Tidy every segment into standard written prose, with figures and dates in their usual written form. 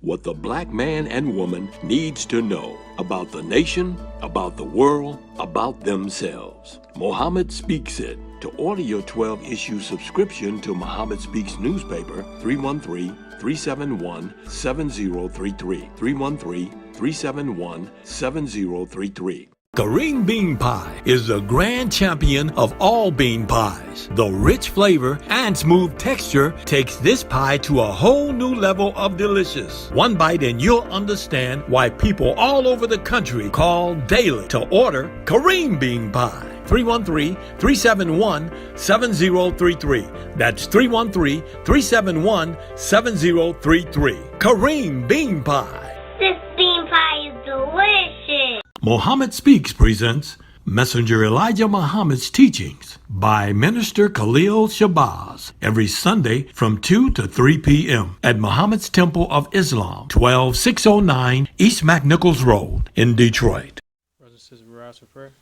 what the black man and woman needs to know about the nation, about the world, about themselves. Muhammad Speaks It. To order your 12-issue subscription to Muhammad Speaks newspaper, 313-371-7033. 313-371-7033. Kareem Bean Pie is the grand champion of all bean pies. The rich flavor and smooth texture takes this pie to a whole new level of delicious. One bite and you'll understand why people all over the country call daily to order Kareem Bean Pie. 313-371-7033. That's 313-371-7033. Kareem Bean Pie. This bean pie is delicious. Muhammad Speaks presents Messenger Elijah Muhammad's Teachings by Minister Khalil Shabazz every Sunday from 2 to 3 p.m. at Muhammad's Temple of Islam, 12609 East McNichols Road in Detroit. Brothers and sisters, we rise for prayer.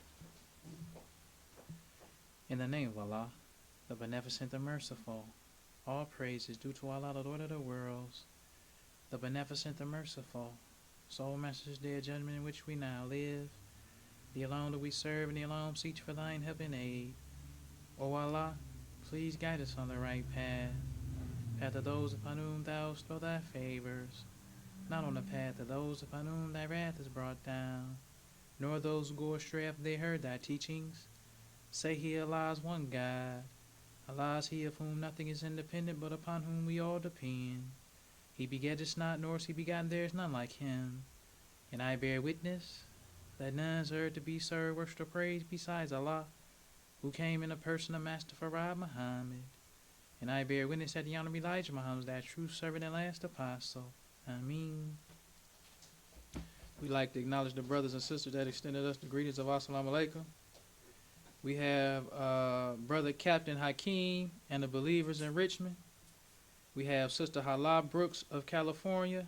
In the name of Allah, the Beneficent, the Merciful, all praise is due to Allah, the Lord of the worlds, the Beneficent, the Merciful, Soul Master's Day of Judgment in which we now live. The alone that we serve, and the alone seek for thine help and aid. O Allah, please guide us on the right path, path of those upon whom thou bestow thy favors, not on the path of those upon whom thy wrath is brought down, nor those who go astray after they heard thy teachings. Say he, Allah is one God. Allah is he of whom nothing is independent, but upon whom we all depend. He begetteth not, nor is he begotten, there is none like him. And I bear witness that none is heard to be served, worship, or praised besides Allah, who came in the person of Master Farad Muhammad. And I bear witness that the Honorable Elijah Muhammad is that true servant and last apostle. Ameen. We'd like to acknowledge the brothers and sisters that extended us the greetings of Assalamu Alaikum. We have Brother Captain Hakeem and the believers in Richmond. We have Sister Hala Brooks of California.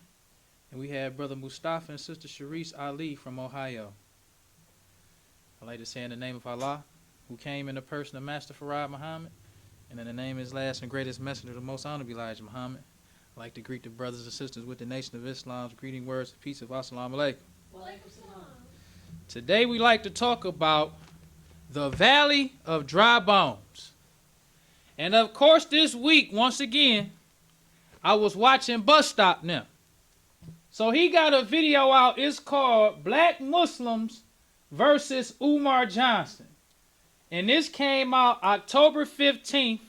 And we have Brother Mustafa and Sister Sharice Ali from Ohio. I'd like to say in the name of Allah, who came in the person of Master Farad Muhammad, and in the name of his last and greatest messenger, the most honorable Elijah Muhammad, I'd like to greet the brothers and sisters with the Nation of Islam's greeting words of peace of Assalamu Alaikum. Today we like to talk about the Valley of Dry Bones. And of course this week, once again, I was watching Bus Stop now. So he got a video out, it's called Black Muslims versus Umar Johnson. And this came out October 15th,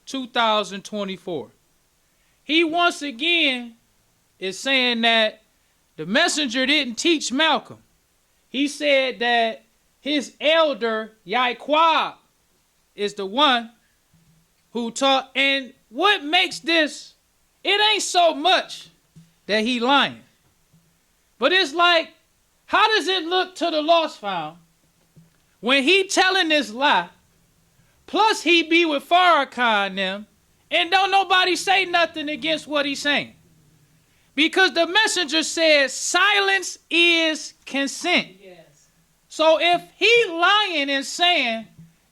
2024. He once again is saying that the messenger didn't teach Malcolm. He said that his elder, Yaquab, is the one who taught. And what makes this, it ain't so much that he lying. But it's like, how does it look to the lost found when he telling this lie, plus he be with Farrakhan and them, and don't nobody say nothing against what he's saying? Because the messenger says silence is consent. Yes. So if he lying and saying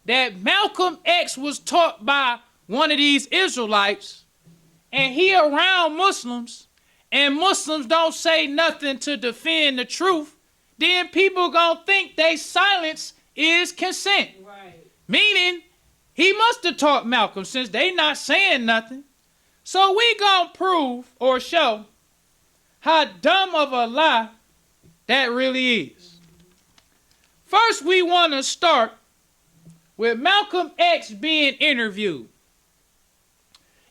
that Malcolm X was taught by one of these Israelites, and he around Muslims, and Muslims don't say nothing to defend the truth, then people gonna think they silence is consent. Right. Meaning, he must have taught Malcolm since they not saying nothing. So we gonna prove or show how dumb of a lie that really is. First, we want to start with Malcolm X being interviewed.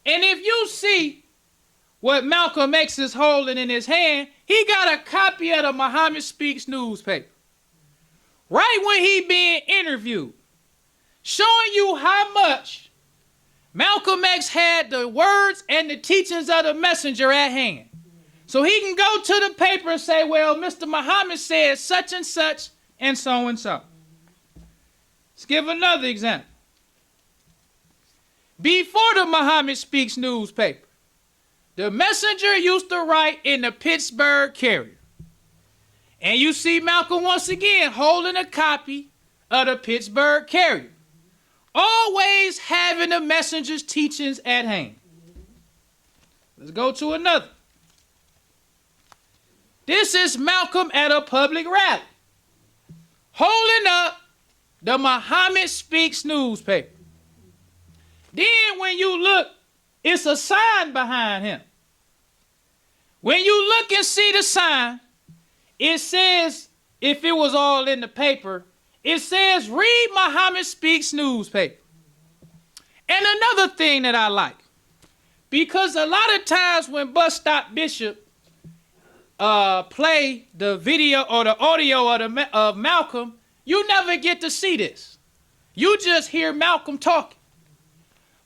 And if you see what Malcolm X is holding in his hand, he got a copy of the Muhammad Speaks newspaper. Right when he being interviewed, showing you how much Malcolm X had the words and the teachings of the messenger at hand. So he can go to the paper and say, well, Mr. Muhammad said such and such and so and so. Let's give another example. Before the Muhammad Speaks newspaper, the messenger used to write in the Pittsburgh Carrier. And you see Malcolm once again holding a copy of the Pittsburgh Carrier. Always having the messenger's teachings at hand. Let's go to another. This is Malcolm at a public rally, holding up the Muhammad Speaks newspaper. Then when you look, it's a sign behind him. When you look and see the sign, it says, if it was all in the paper, it says, read Muhammad Speaks newspaper. And another thing that I like, because a lot of times when Bus Stop Bishop play the video or the audio of Malcolm, you never get to see this. You just hear Malcolm talking.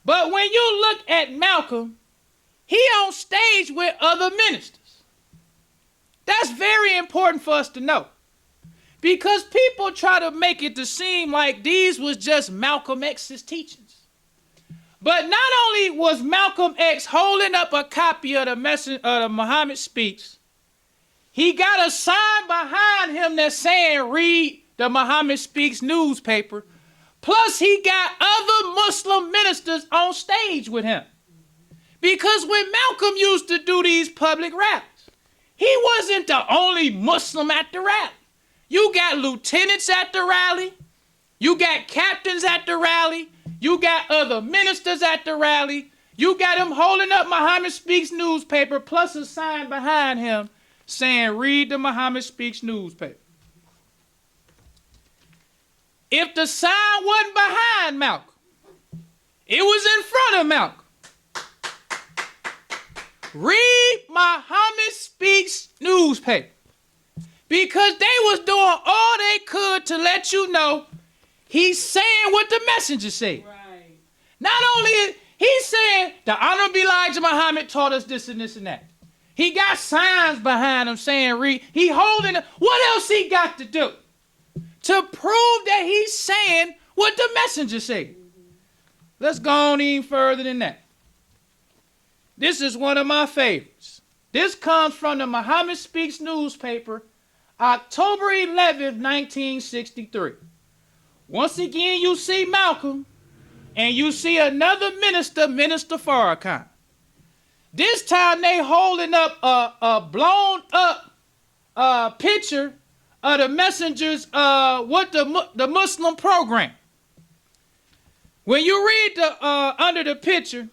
But when you look at Malcolm, he on stage with other ministers. That's very important for us to know. Because people try to make it to seem like these was just Malcolm X's teachings. But not only was Malcolm X holding up a copy of the Muhammad Speaks, he got a sign behind him that's saying, read the Muhammad Speaks newspaper. Plus, he got other Muslim ministers on stage with him. Because when Malcolm used to do these public rallies, he wasn't the only Muslim at the rally. You got lieutenants at the rally. You got captains at the rally. You got other ministers at the rally. You got him holding up Muhammad Speaks newspaper, plus a sign behind him saying, read the Muhammad Speaks newspaper. If the sign wasn't behind Malcolm, it was in front of Malcolm. Read Muhammad Speaks newspaper. Because they was doing all they could to let you know he's saying what the messenger said. Right. Not only is he's saying the Honorable Elijah Muhammad taught us this and this and that. He got signs behind him saying read. He holding it. What else he got to do to prove that he's saying what the messenger said? Let's go on even further than that. This is one of my favorites. This comes from the Muhammad Speaks newspaper, October 11th, 1963. Once again, you see Malcolm, and you see another minister, Minister Farrakhan. This time they holding up a blown up picture of the messengers with the Muslim program. When you read the under the picture,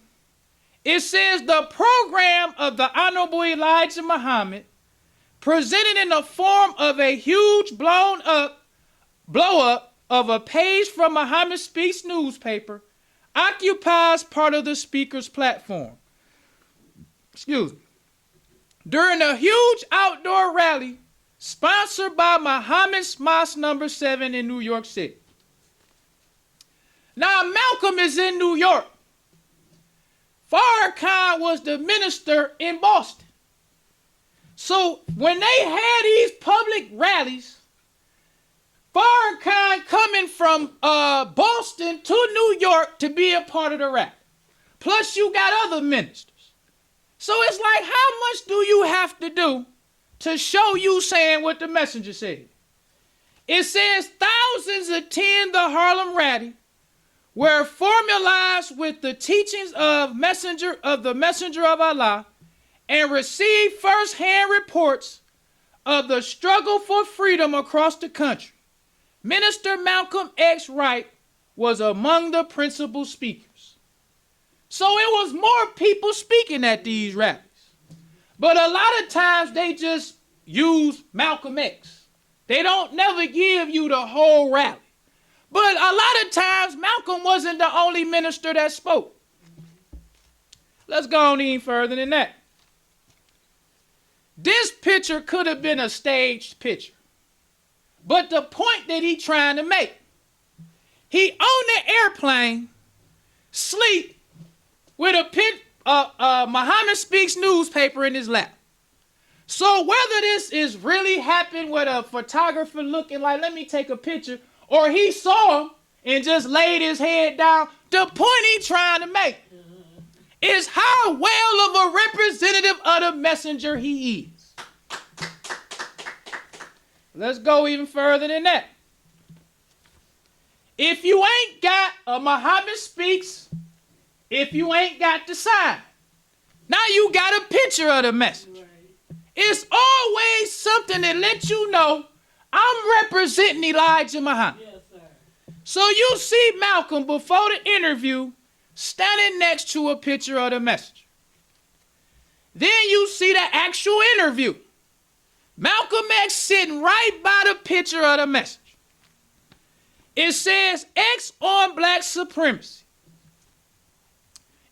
it says the program of the Honorable Elijah Muhammad, presented in the form of a huge blow up of a page from Muhammad Speaks newspaper, occupies part of the speaker's platform. Excuse me. During a huge outdoor rally sponsored by Muhammad's Mosque number 7 in New York City. Now, Malcolm is in New York. Farrakhan was the minister in Boston. So when they had these public rallies, Farrakhan coming from Boston to New York to be a part of the rally. Plus you got other ministers. So it's like, how much do you have to do to show you saying what the messenger said? It says thousands attend the Harlem rally, were formalized with the teachings of the messenger of Allah, and received first-hand reports of the struggle for freedom across the country. Minister Malcolm X. Wright was among the principal speakers. So it was more people speaking at these rallies. But a lot of times they just use Malcolm X. They don't never give you the whole rally. But a lot of times Malcolm wasn't the only minister that spoke. Let's go on even further than that. This picture could have been a staged picture. But the point that he's trying to make, he on the airplane, sleep with a Muhammad Speaks newspaper in his lap. So whether this is really happened with a photographer looking like, let me take a picture, or he saw him and just laid his head down, the point he's trying to make is how well of a representative of the messenger he is. Let's go even further than that. If you ain't got a Muhammad Speaks, if you ain't got the sign, now you got a picture of the message. It's always something that lets you know I'm representing Elijah Muhammad. Yes, sir. So you see Malcolm before the interview standing next to a picture of the messenger. Then you see the actual interview. Malcolm X sitting right by the picture of the messenger. It says X on black supremacy.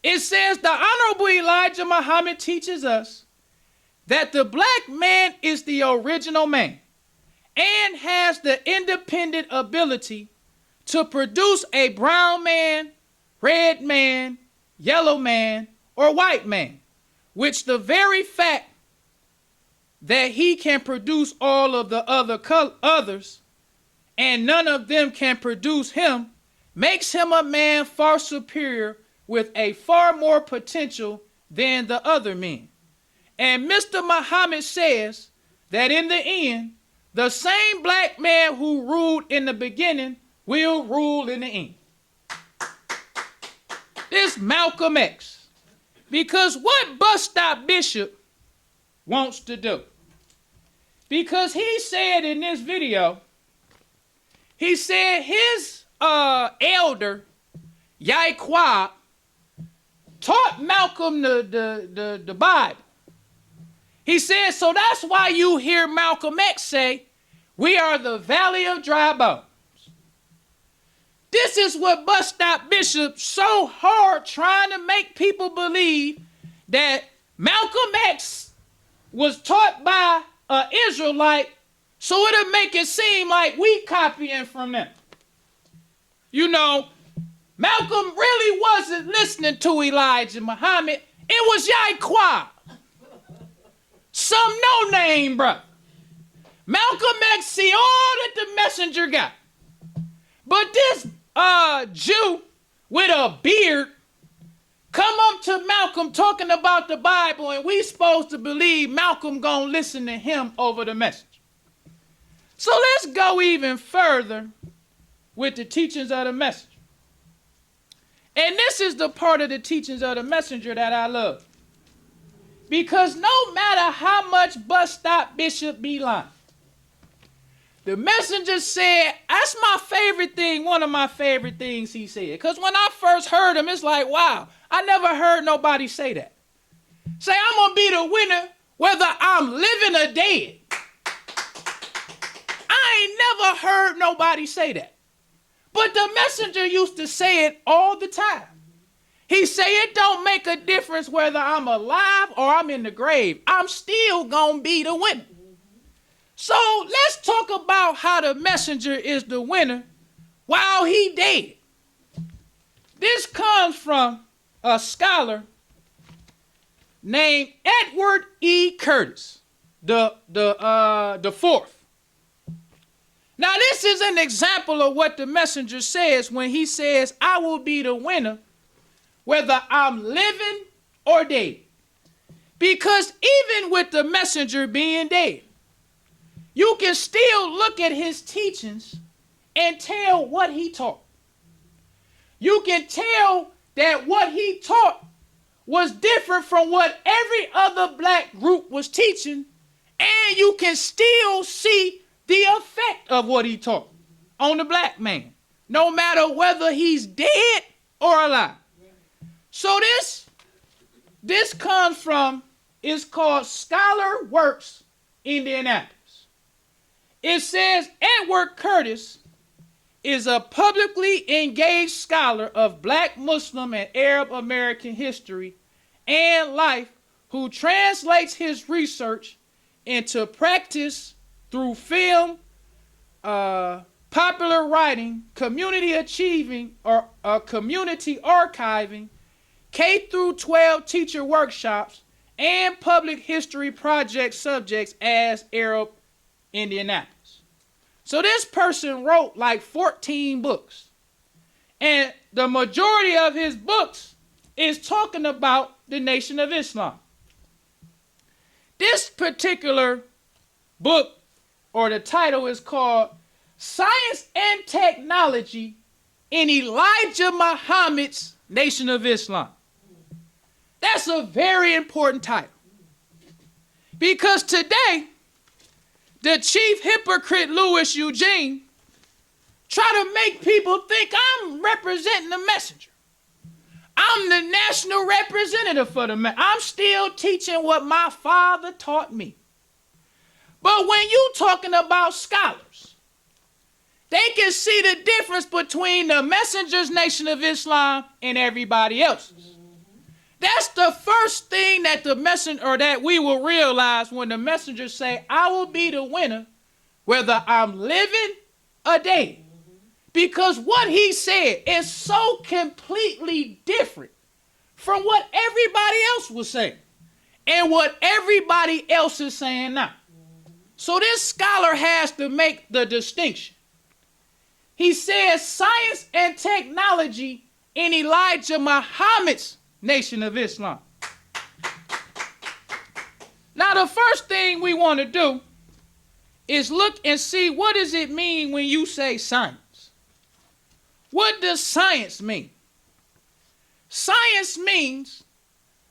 It says the Honorable Elijah Muhammad teaches us that the black man is the original man and has the independent ability to produce a brown man, red man, yellow man, or white man, which the very fact that he can produce all of the others and none of them can produce him makes him a man far superior with a far more potential than the other men. And Mr. Muhammad says that in the end, the same black man who ruled in the beginning will rule in the end. This Malcolm X. Because what Bus Stop Bishop wants to do. Because he said in this video, he said his elder, Yaquab, taught Malcolm the Bible. He said, so that's why you hear Malcolm X say, we are the valley of dry bones. This is what Bus Stop Bishop so hard trying to make people believe that Malcolm X was taught by an Israelite, so it'll make it seem like we copying from them. You know, Malcolm really wasn't listening to Elijah Muhammad. It was Yaquab, some no-name brother. Malcolm X see all that the messenger got. But this Jew with a beard come up to Malcolm talking about the Bible, and we supposed to believe Malcolm gonna listen to him over the message. So let's go even further with the teachings of the messenger. And this is the part of the teachings of the messenger that I love. Because no matter how much Bus Stop Bishop be lying, the messenger said, that's my favorite thing, one of my favorite things he said. Because when I first heard him, it's like, wow, I never heard nobody say that. Say, I'm going to be the winner whether I'm living or dead. I ain't never heard nobody say that. But the messenger used to say it all the time. He say, it don't make a difference whether I'm alive or I'm in the grave. I'm still going to be the winner. So let's talk about how the messenger is the winner while he dead. This comes from a scholar named Edward E. Curtis, the fourth. Now this is an example of what the messenger says when he says, I will be the winner whether I'm living or dead. Because even with the messenger being dead, you can still look at his teachings and tell what he taught. You can tell that what he taught was different from what every other black group was teaching, and you can still see the effect of what he taught on the black man, no matter whether he's dead or alive. So this comes from, it's called Scholar Works, Indianapolis. It says Edward Curtis is a publicly engaged scholar of Black, Muslim, and Arab American history and life who translates his research into practice through film, popular writing, community achieving, or community archiving, K through 12 teacher workshops, and public history project subjects as Arab Indianapolis. So this person wrote like 14 books. And the majority of his books is talking about the Nation of Islam. This particular book, or the title, is called Science and Technology in Elijah Muhammad's Nation of Islam. That's a very important title. Because today, the chief hypocrite Louis Eugene try to make people think I'm representing the messenger. I'm the national representative for the messenger. I'm still teaching what my father taught me. But when you talking about scholars, they can see the difference between the messenger's Nation of Islam and everybody else's. That's the first thing that the messenger, or that we will realize when the messenger say, I will be the winner, whether I'm living or dead. Because what he said is so completely different from what everybody else was saying and what everybody else is saying now. So this scholar has to make the distinction. He says science and technology in Elijah Muhammad's Nation of Islam. Now the first thing we want to do is look and see, what does it mean when you say science? What does science mean? Science means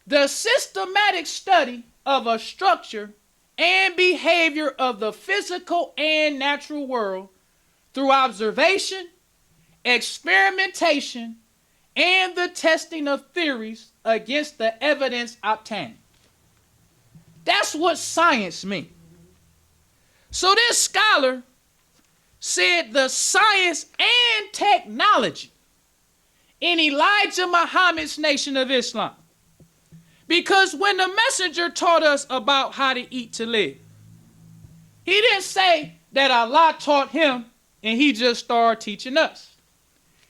the systematic study of a structure and behavior of the physical and natural world through observation, experimentation, and the testing of theories against the evidence obtained. That's what science means. So this scholar said the science and technology in Elijah Muhammad's Nation of Islam. Because when the messenger taught us about how to eat to live, he didn't say that Allah taught him and he just started teaching us.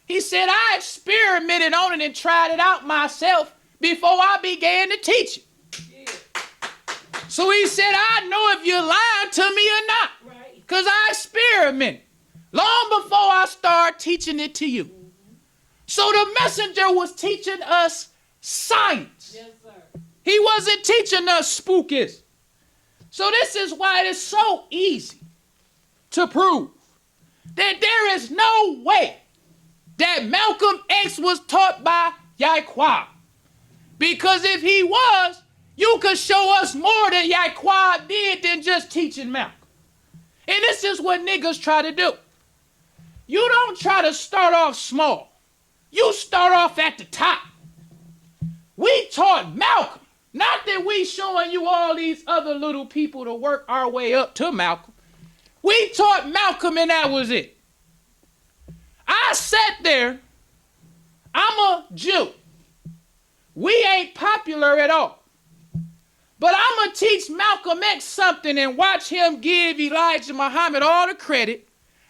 He said, I experimented on it and tried it out myself before I began to teach it. Yeah. So he said, I know if you're lying to me or not, because I experimented long before I started teaching it to you. Mm-hmm. So the messenger was teaching us science. Yes, sir. He wasn't teaching us spookism. So this is why it is so easy to prove that there is no way that Malcolm X was taught by Yaquab. Because if he was, you could show us more than Yaquab did than just teaching Malcolm. And this is what niggas try to do. You don't try to start off small. You start off at the top. We taught Malcolm. Not that we showing you all these other little people to work our way up to Malcolm. We taught Malcolm and that was it. I sat there. I'm a Jew. We ain't popular at all. But I'm going to teach Malcolm X something and watch him give Elijah Muhammad all the credit.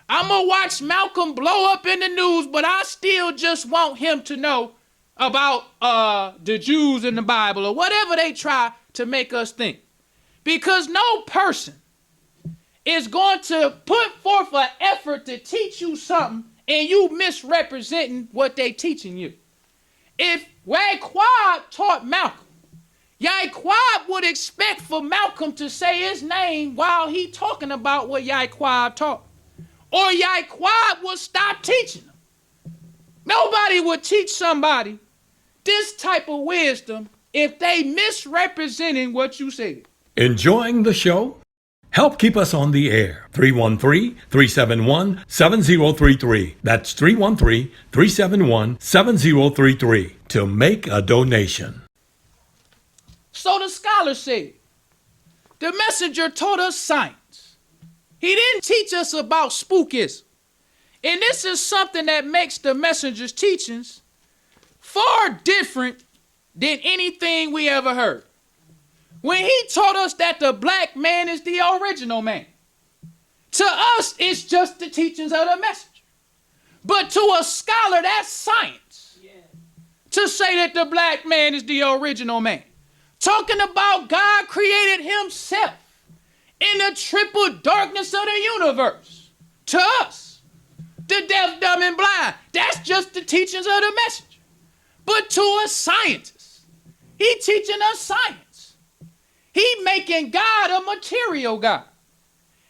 I'm going to watch Malcolm blow up in the news, but I still just want him to know about the Jews in the Bible or whatever they try to make us think. Because no person is going to put forth an effort to teach you something and you misrepresenting what they teaching you. If Yaquab taught Malcolm, Yaquab would expect for Malcolm to say his name while he talking about what Yaquab taught. Or Yaquab would stop teaching them. Nobody would teach somebody this type of wisdom if they misrepresenting what you said. Enjoying the show? Help keep us on the air. 313-371-7033. That's 313-371-7033 to make a donation. So the scholar said, the messenger taught us science. He didn't teach us about spookism. And this is something that makes the messenger's teachings far different than anything we ever heard. When he taught us that the black man is the original man, to us it's just the teachings of the messenger. But to a scholar, that's science. Yeah. To say that the black man is the original man. Talking about God created himself in the triple darkness of the universe. To us, the deaf, dumb, and blind, that's just the teachings of the messenger. But to a scientist, he teaching us science. He making God a material God.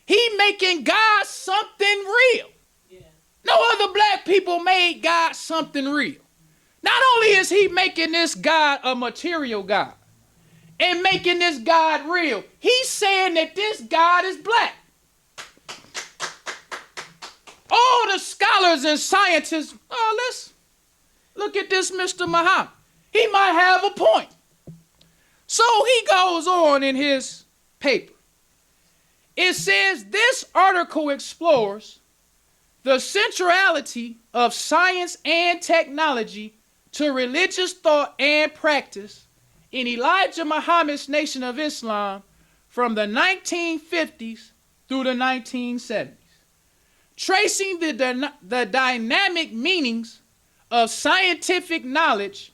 He making God something real. Yeah. No other black people made God something real. Not only is he making this God a material God and making this God real, he's saying that this God is black. all the scholars and scientists, oh, let's look at this Mr. Muhammad. He might have a point. So he goes on in his paper. It says this article explores the centrality of science and technology to religious thought and practice in Elijah Muhammad's Nation of Islam from the 1950s through the 1970s, tracing the dynamic meanings of scientific knowledge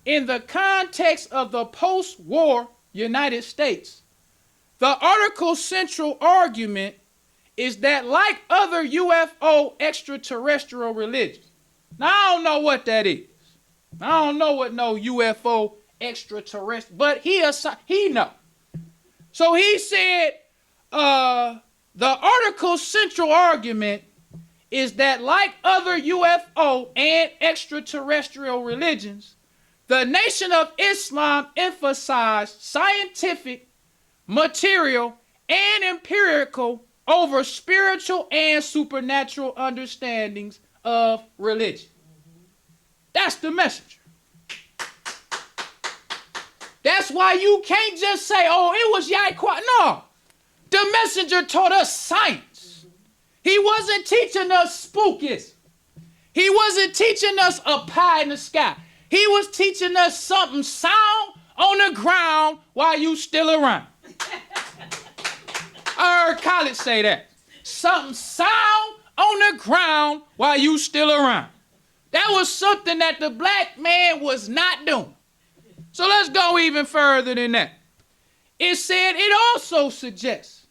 in the context of the post-war United States. The article's central argument is that, like other UFO extraterrestrial religions, now I don't know what that is. I don't know what no UFO extraterrestrial, but he know. So he said the article's central argument is that, like other UFO and extraterrestrial religions, the Nation of Islam emphasized scientific, material, and empirical over spiritual and supernatural understandings of religion. That's the messenger. That's why you can't just say, oh, it was Yahweh. No, the messenger taught us science. He wasn't teaching us spookism. He wasn't teaching us a pie in the sky. He was teaching us something sound on the ground while you still around. I heard Khaled say that. Something sound on the ground while you still around. That was something that the black man was not doing. So let's go even further than that. It said it also suggests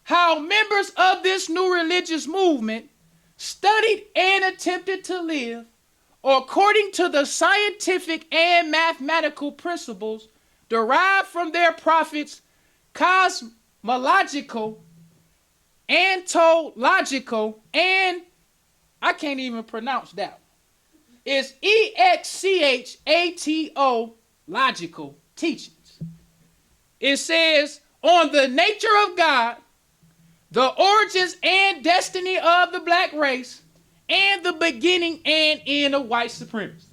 how members of this new religious movement studied and attempted to live according to the scientific and mathematical principles derived from their prophets' cosmological, ontological, and I can't even pronounce that. It's EXCHATO logical teachings. It says on the nature of God, the origins and destiny of the black race, and the beginning and end of white supremacy.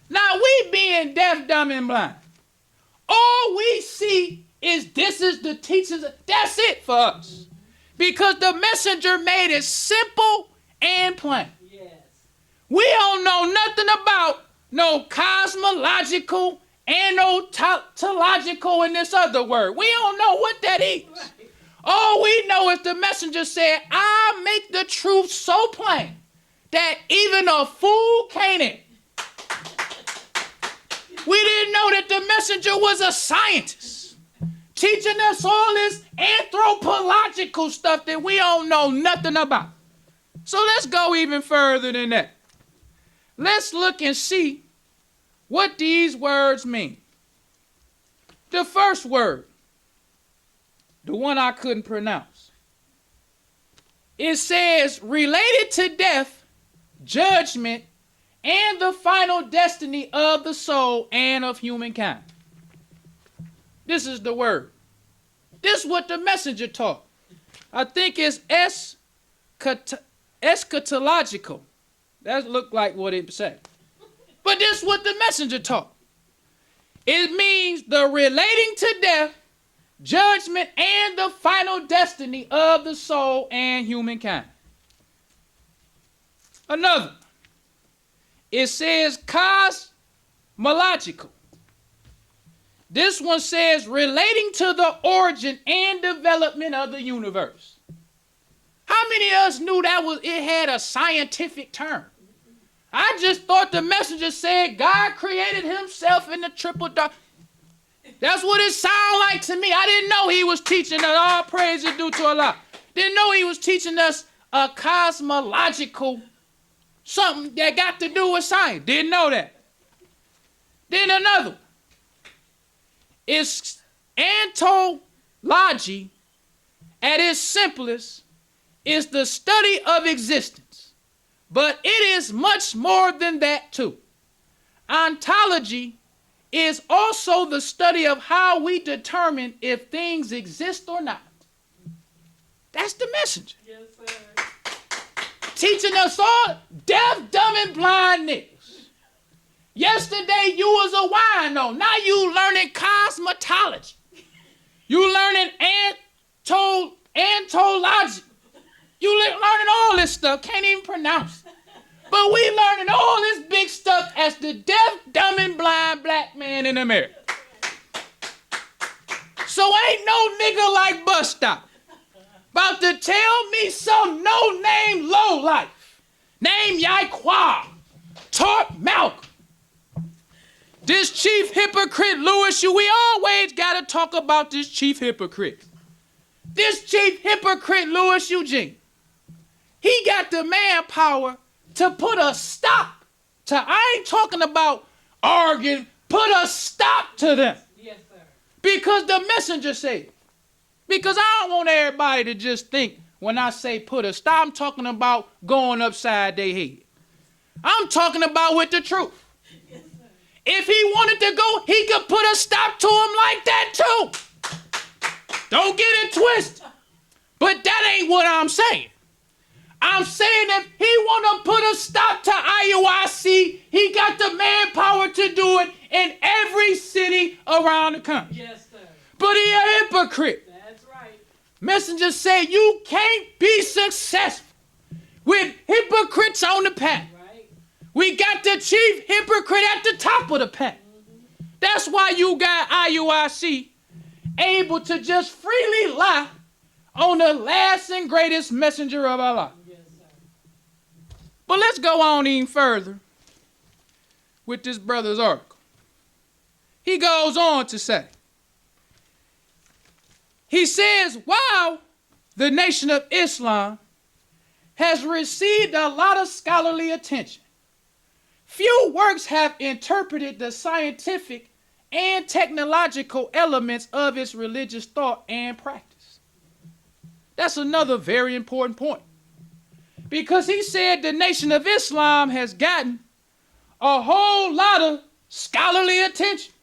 Now we being deaf, dumb, and blind, all we see is this is the teachings. That's it for us. Because the messenger made it simple and plain. Yes. We don't know nothing about no cosmological and no tautological and this other word. We don't know what that is. Right. All we know is the messenger said, I make the truth so plain that even a fool can't it. We didn't know that the messenger was a scientist, teaching us all this anthropological stuff that we don't know nothing about. So let's go even further than that. Let's look and see what these words mean. The first word, the one I couldn't pronounce, it says related to death, judgment, and the final destiny of the soul and of humankind. This is the word. This is what the messenger taught. I think it's eschatological. That looked like what it said. But this is what the messenger taught. It means the relating to death, judgment, and the final destiny of the soul and humankind. Another, it says cosmological. This one says relating to the origin and development of the universe. How many of us knew it had a scientific term? I just thought the messenger said God created himself in the triple dark. That's what it sounded like to me. I didn't know he was teaching us all praise is due to Allah. Didn't know he was teaching us a cosmological something that got to do with science. Didn't know that. Then another one. It's ontology at its simplest is the study of existence, but it is much more than that too. Ontology is also the study of how we determine if things exist or not. That's the messenger. Yes, sir. teaching us all deaf, dumb, and blind niggas. Yesterday you was a wino. Now you learning cosmetology. You learning antology. You learning all this stuff. Can't even pronounce it. But we learning all this big stuff as the deaf, dumb, and blind black man in America. So ain't no nigga like Bus Stop about to tell me some no-name lowlife named Yaquan, Tart Malcolm. This chief hypocrite Louis, we always gotta talk about this chief hypocrite. This chief hypocrite Louis Eugene. He got the manpower to put a stop to, I ain't talking about arguing, put a stop to them. Yes, sir. Because the messenger said. Because I don't want everybody to just think when I say put a stop, I'm talking about going upside their head. I'm talking about with the truth. Yes, sir. If he wanted to go, he could put a stop to him like that too. Don't get it twisted. But that ain't what I'm saying. I'm saying if he want to put a stop to IUIC, he got the manpower to do it in every city around the country. Yes, sir. But he a hypocrite. That's right. Messenger said you can't be successful with hypocrites on the path. Right. We got the chief hypocrite at the top of the pack. That's why you got IUIC able to just freely lie on the last and greatest messenger of Allah. Yes, sir. But let's go on even further with this brother's article. He goes on to say, he says, while the Nation of Islam has received a lot of scholarly attention, few works have interpreted the scientific and technological elements of its religious thought and practice. That's another very important point. Because he said the Nation of Islam has gotten a whole lot of scholarly attention.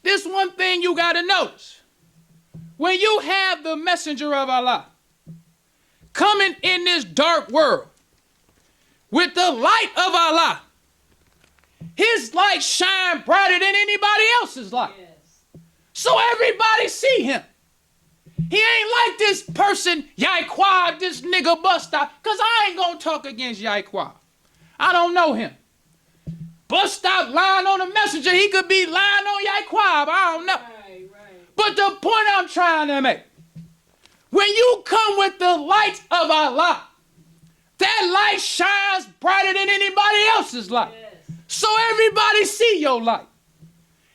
This one thing you got to notice. When you have the messenger of Allah coming in this dark world with the light of Allah, his light shine brighter than anybody else's light. Yes. So everybody see him. He ain't like this person, Yaquan, this nigga Bus Stop, because I ain't going to talk against Yaquan. I don't know him. Bus Stop lying on the messenger, he could be lying on Yaquan, I don't know. Right, right. But the point I'm trying to make, when you come with the light of Allah, that light shines brighter than anybody else's light. Yes. So everybody see your light.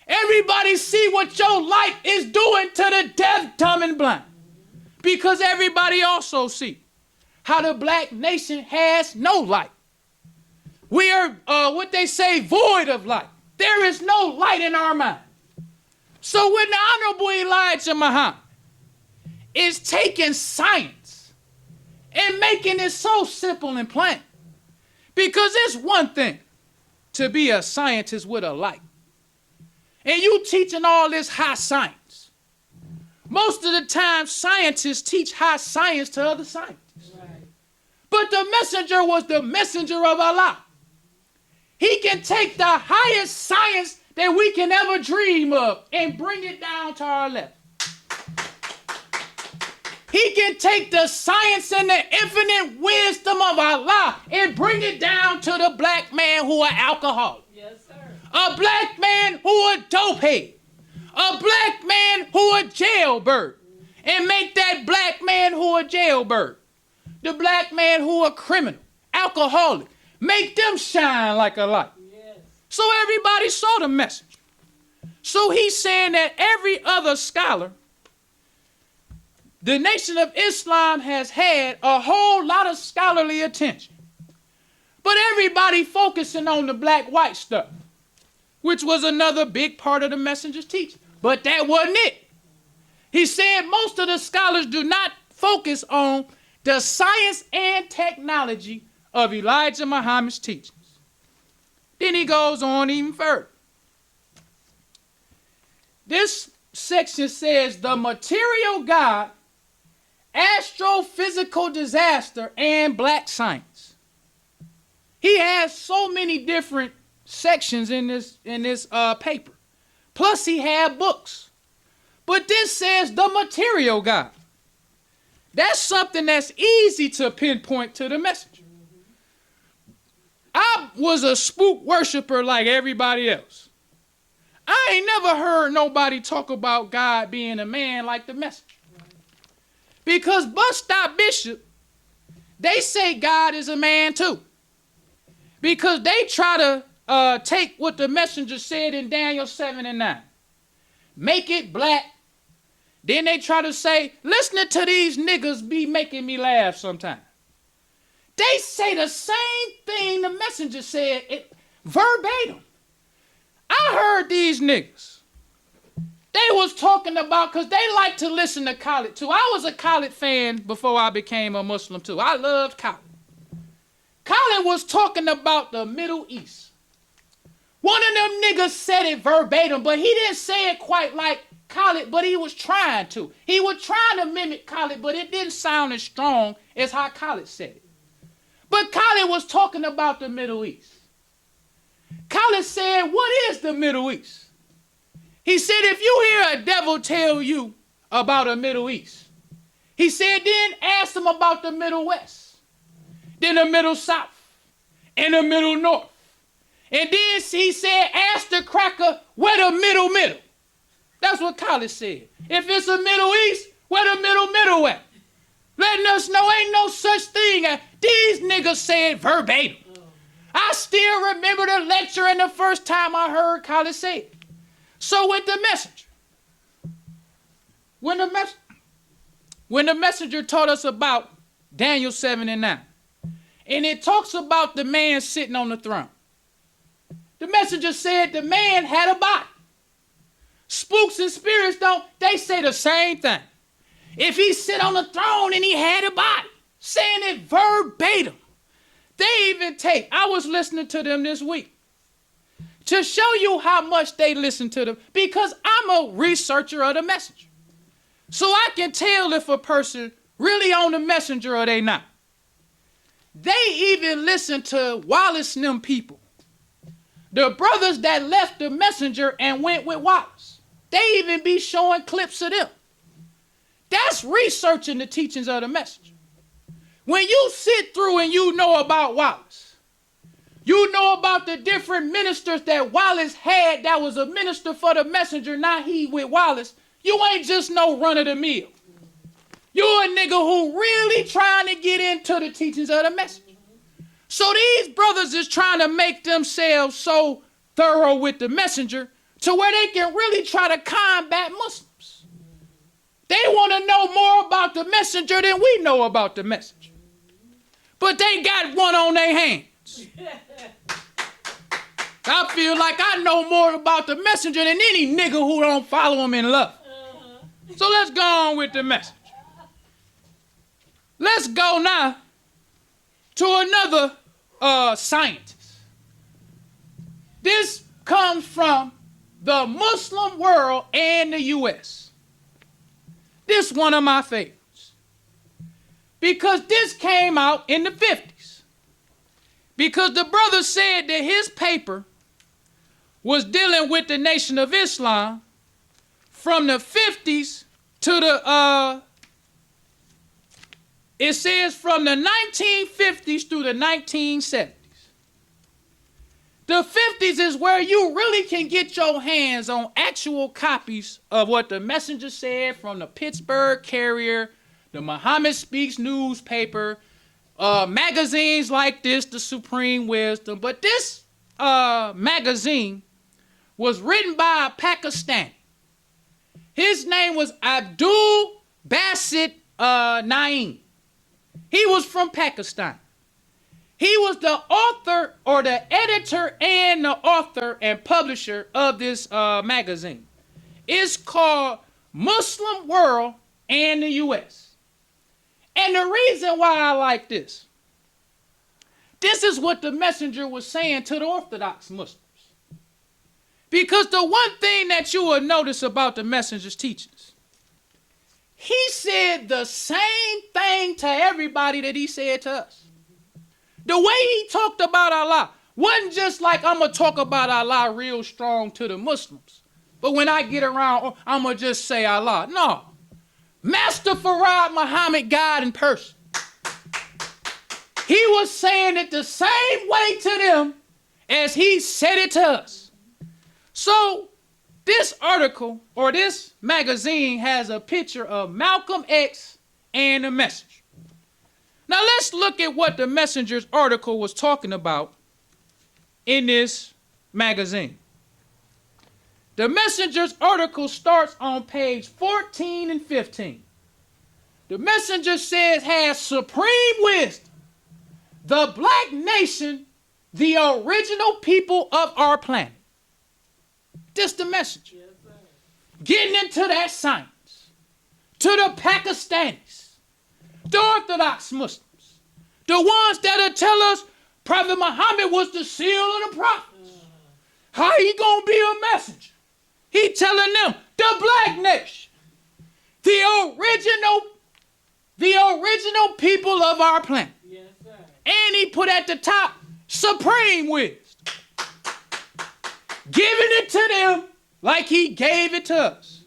Everybody see what your light is doing to the deaf, dumb, and blind. Because everybody also see how the black nation has no light. We are, what they say, void of light. There is no light in our mind. So when the Honorable Elijah Muhammad is taking science and making it so simple and plain, because it's one thing to be a scientist with a light, and you teaching all this high science. Most of the time, scientists teach high science to other scientists. Right. But the messenger was the messenger of Allah. He can take the highest science that we can ever dream of and bring it down to our level. He can take the science and the infinite wisdom of Allah and bring it down to the black man who are alcoholic. Yes, sir. A black man who a dopehead. A black man who a jailbird. And make that black man who a jailbird. The black man who a criminal, alcoholic. Make them shine like a light. Yes. So everybody saw the message. So he's saying that every other scholar, the Nation of Islam has had a whole lot of scholarly attention. But everybody focusing on the black-white stuff, which was another big part of the messenger's teaching. But that wasn't it. He said most of the scholars do not focus on the science and technology of Elijah Muhammad's teachings. Then he goes on even further. This section says the material God astrophysical disaster and black science. He has so many different sections in this paper. Plus he had books. But this says the material God. That's something that's easy to pinpoint to the messenger. I was a spook worshiper like everybody else. I ain't never heard nobody talk about God being a man like the messenger. Because Bus Stop Bishop, they say God is a man too. Because they try to take what the messenger said in Daniel 7 and 9. Make it black. Then they try to say, listening to these niggas be making me laugh sometimes. They say the same thing the messenger said, verbatim. I heard these niggas. They was talking about, because they like to listen to Khaled too. I was a Khaled fan before I became a Muslim too. I loved Khaled. Khaled was talking about the Middle East. One of them niggas said it verbatim, but he didn't say it quite like Khaled, but he was trying to. He was trying to mimic Khaled, but it didn't sound as strong as how Khaled said it. But Khaled was talking about the Middle East. Khaled said, what is the Middle East? He said, if you hear a devil tell you about the Middle East, he said, then ask them about the Middle West, then the Middle South, and the Middle North. And then he said, ask the cracker where the middle. That's what Khaled said. If it's a Middle East, where the middle at? Letting us know ain't no such thing as these niggas said verbatim. I still remember the lecture and the first time I heard Khaled say it. So with the messenger, when the messenger taught us about Daniel 7 and 9, and it talks about the man sitting on the throne, the messenger said the man had a body. Spooks and spirits they say the same thing. If he sit on the throne and he had a body, saying it verbatim. They even I was listening to them this week to show you how much they listen to them, because I'm a researcher of the messenger. So I can tell if a person really on the messenger or they not. They even listen to Wallace and them people. The brothers that left the messenger and went with Wallace. They even be showing clips of them. That's researching the teachings of the messenger. When you sit through and you know about Wallace, you know about the different ministers that Wallace had that was a minister for the messenger, not he with Wallace, you ain't just no run of the mill. You a nigga who really trying to get into the teachings of the messenger. So these brothers is trying to make themselves so thorough with the messenger to where they can really try to combat Muslims. They want to know more about the messenger than we know about the messenger. But they got one on their hands. I feel like I know more about the messenger than any nigga who don't follow him in love. So let's go on with the messenger. Let's go now to another scientist. This comes from the Muslim world and the U.S. This is one of my favorites. Because this came out in the 50s. Because the brother said that his paper was dealing with the Nation of Islam from the 50s to the, it says from the 1950s through the 1970s. The 50s is where you really can get your hands on actual copies of what the messenger said from the Pittsburgh Carrier, the Muhammad Speaks newspaper, magazines like this, the Supreme Wisdom. But this magazine was written by a Pakistani. His name was Abdul Basit Naeem. He was from Pakistan. He was the author or the editor and the author and publisher of this magazine. It's called Muslim World and the U.S. And the reason why I like this is what the messenger was saying to the Orthodox Muslims. Because the one thing that you will notice about the messenger's teachings, he said the same thing to everybody that he said to us. The way he talked about Allah wasn't just like, I'm going to talk about Allah real strong to the Muslims, but when I get around, I'm going to just say Allah. No. Master Farad Muhammad, God in person. He was saying it the same way to them as he said it to us. So this article or this magazine has a picture of Malcolm X and the Messenger. Now let's look at what the Messenger's article was talking about in this magazine. The Messenger's article starts on page 14 and 15. The Messenger says, has supreme wisdom, the black nation, the original people of our planet. This the Messenger. Yes, sir. Getting into that science. To the Pakistanis, the Orthodox Muslims, the ones that'll tell us Prophet Muhammad was the seal of the prophets. How he gonna be a messenger? He telling them, the black nation, the original people of our planet. Yes, sir. And he put at the top, supreme wisdom. Giving it to them like he gave it to us.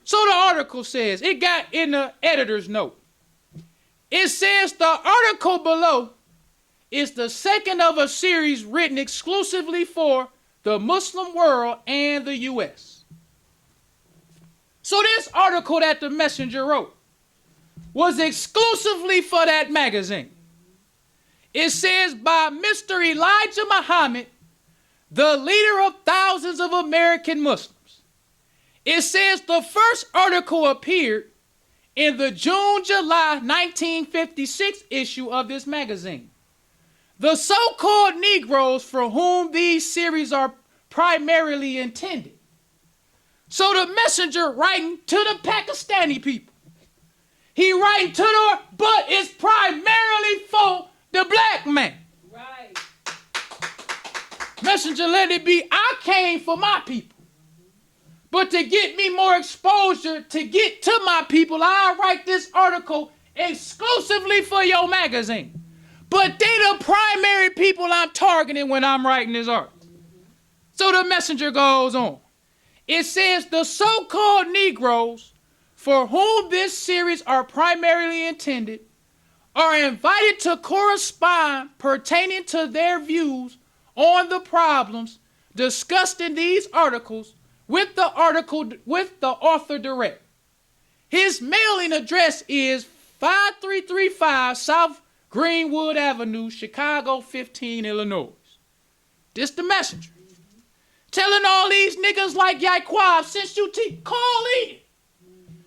So the article says, it got in the editor's note. It says the article below is the second of a series written exclusively for the Muslim world and the U.S. So this article that the Messenger wrote was exclusively for that magazine. It says by Mr. Elijah Muhammad, the leader of thousands of American Muslims. It says the first article appeared in the June-July 1956 issue of this magazine. The so-called Negroes for whom these series are primarily intended. So the Messenger writing to the Pakistani people. He writing to the, but it's primarily for the black man. Right. Messenger, let it be, I came for my people. But to get me more exposure, to get to my people, I write this article exclusively for your magazine. But they the primary people I'm targeting when I'm writing this article. So the Messenger goes on. It says the so-called Negroes for whom this series are primarily intended are invited to correspond pertaining to their views on the problems discussed in these articles with the author direct. His mailing address is 5335 South Greenwood Avenue, Chicago 15, Illinois. This the Messenger. Telling all these niggas like Yaquab, since you call in,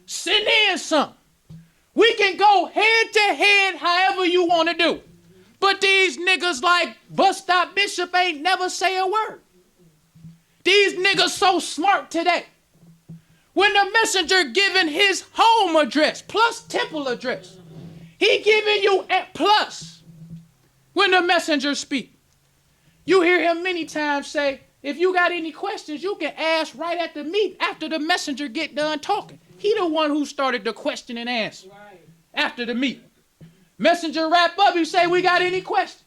send in something. We can go head to head however you want to do. But these niggas like Bus Stop Bishop ain't never say a word. These niggas so smart today. When the Messenger giving his home address plus temple address, he giving you a plus. When the Messenger speak, you hear him many times say, if you got any questions, you can ask right at the meet after the Messenger get done talking. He the one who started the question and answer Right. after the meet. Messenger wrap up, you say, we got any questions?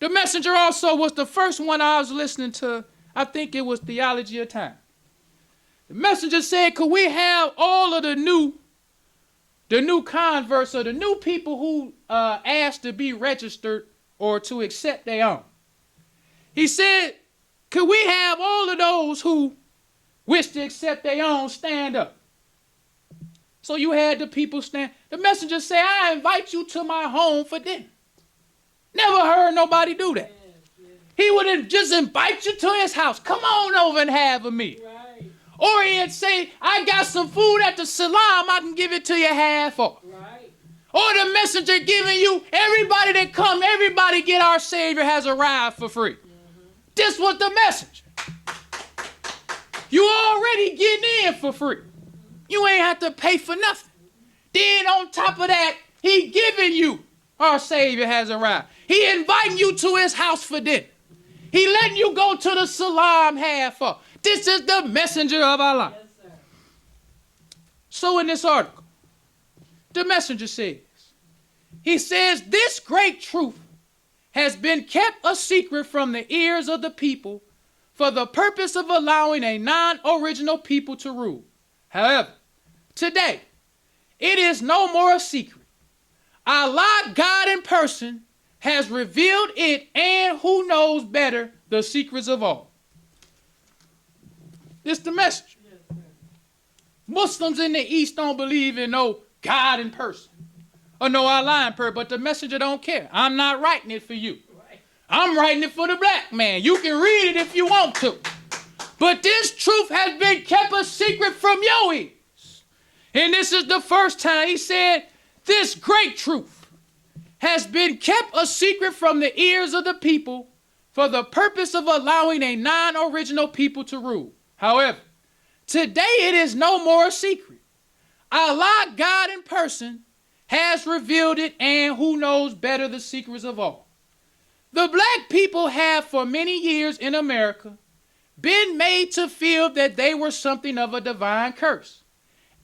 The Messenger also was the first one I was listening to. I think it was Theology of Time. The Messenger said, could we have all of the new converts or the new people who asked to be registered or to accept their own? He said, could we have all of those who wish to accept their own stand up? So you had the people stand. The Messenger said, I invite you to my home for dinner. Never heard nobody do that. He would just invite you to his house. Come on over and have a meal. Right. Or he'd say, I got some food at the Salam, I can give it to you half off. Right. Or the Messenger giving you, everybody that come, everybody get our Savior has a ride for free. This was the Messenger. You already getting in for free. You ain't have to pay for nothing. Then on top of that, he giving you our Savior has a ride. He inviting you to his house for dinner. He letting you go to the Salam half off. This is the Messenger of Allah. Yes, sir. So in this article, the messenger says, he says, this great truth has been kept a secret from the ears of the people for the purpose of allowing a non-original people to rule. However, today, it is no more a secret. Allah, God in person, has revealed it, and who knows better the secrets of all. This the message. Muslims in the East don't believe in no God in person or no Allah in person, but the messenger don't care. I'm not writing it for you. I'm writing it for the black man. You can read it if you want to. But this truth has been kept a secret from your ears. And this is the first time he said, this great truth has been kept a secret from the ears of the people for the purpose of allowing a non-original people to rule. However, today it is no more a secret. Allah, God in person, has revealed it, and who knows better the secrets of all. The black people have for many years in America been made to feel that they were something of a divine curse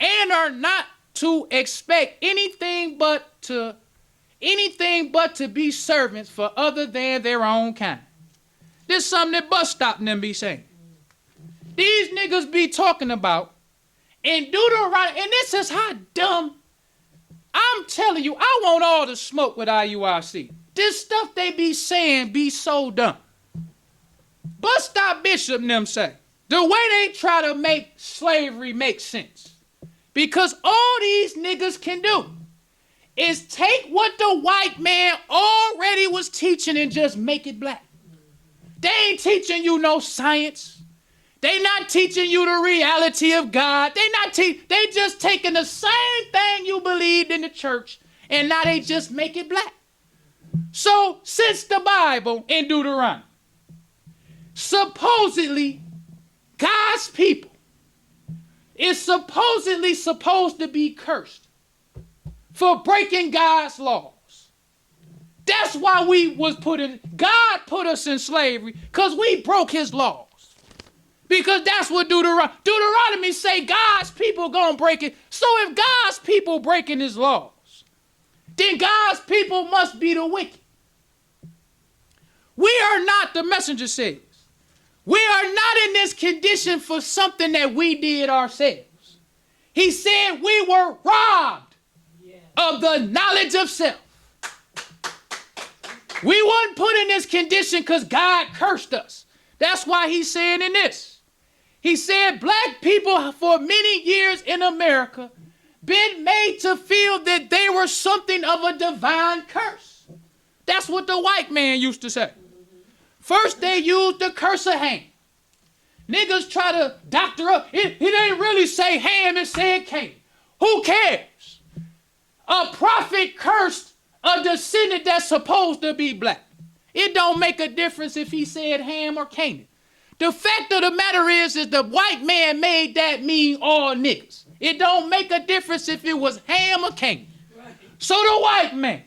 and are not to expect anything but to be servants for other than their own kind. This is something that Bus Stop and them be saying. These niggas be talking about in Deuteronomy, and this is how dumb. I'm telling you, I want all the smoke with IUIC. This stuff they be saying be so dumb. Bus Stop Bishop and them say, the way they try to make slavery make sense. Because all these niggas can do is take what the white man already was teaching and just make it black. They ain't teaching you no science. They not teaching you the reality of God. They just taking the same thing you believed in the church, and now they just make it black. So, since the Bible in Deuteronomy, supposedly God's people is supposedly supposed to be cursed for breaking God's laws. That's why God put us in slavery, because we broke his laws. Because that's what Deuteronomy say, God's people gonna break it. So if God's people breaking his laws, then God's people must be the wicked. We are not, the messenger says, we are not in this condition for something that we did ourselves. He said we were robbed of the knowledge of self. We weren't put in this condition because God cursed us. That's why he's saying in this. He said black people for many years in America been made to feel that they were something of a divine curse. That's what the white man used to say. First they used the curse of Ham. Niggas try to doctor up. It ain't really say Ham, it said Cain. Who cares? A prophet cursed a descendant that's supposed to be black. It don't make a difference if he said Ham or Canaan. The fact of the matter is the white man made that mean all niggas. It don't make a difference if it was Ham or Canaan. Right. So the white man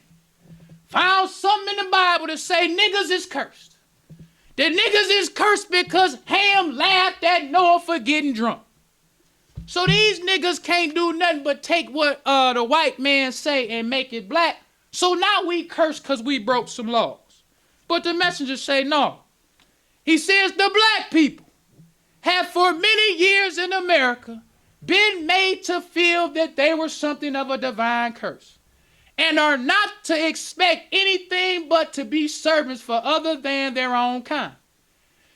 found something in the Bible to say niggas is cursed. The niggas is cursed because Ham laughed at Noah for getting drunk. So these niggas can't do nothing but take what the white man say and make it black. So now we cursed because we broke some laws. But the messengers say no. He says the black people have for many years in America been made to feel that they were something of a divine curse and are not to expect anything but to be servants for other than their own kind.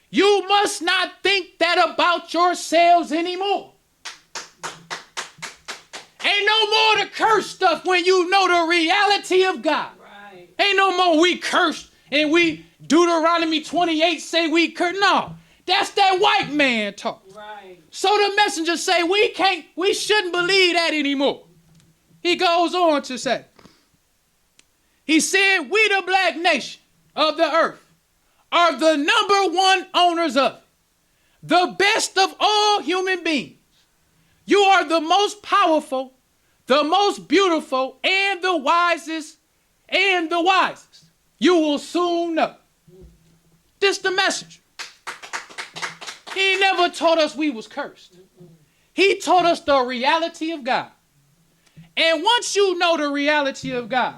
You must not think that about yourselves anymore. Ain't no more the curse stuff when you know the reality of God. Right. Ain't no more we cursed and we Deuteronomy 28 say we curse. No, that's that white man talk. Right. So the messengers say we shouldn't believe that anymore. He goes on to say, he said, we the black nation of the earth are the number one owners of it, the best of all human beings. You are the most powerful, the most beautiful, and the wisest, You will soon know. This the message. He never taught us we was cursed. He taught us the reality of God. And once you know the reality of God,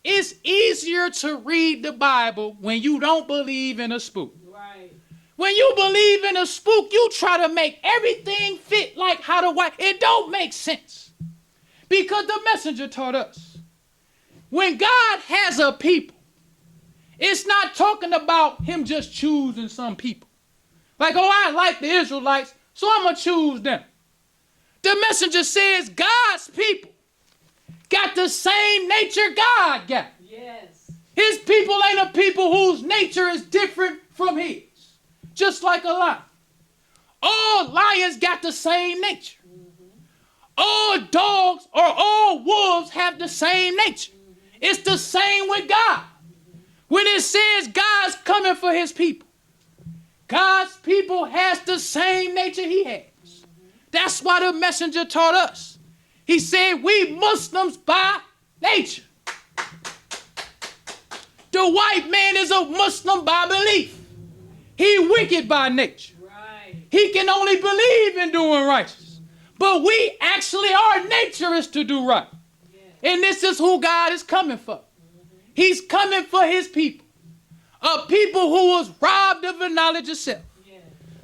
it's easier to read the Bible when you don't believe in a spook. Right. When you believe in a spook, you try to make everything fit like how the white. It don't make sense. Because the messenger taught us. When God has a people, it's not talking about him just choosing some people. Like, oh, I like the Israelites, so I'm going to choose them. The messenger says God's people got the same nature God got. Yes. His people ain't a people whose nature is different from his. Just like a lion. All lions got the same nature. All dogs or all wolves have the same nature. It's the same with God. When it says God's coming for his people, God's people has the same nature he has. That's why the messenger taught us. He said we Muslims by nature. The white man is a Muslim by belief. He wicked by nature. Right. He can only believe in doing righteous. But we actually, our nature is to do right. And this is who God is coming for. He's coming for his people. A people who was robbed of the knowledge of self.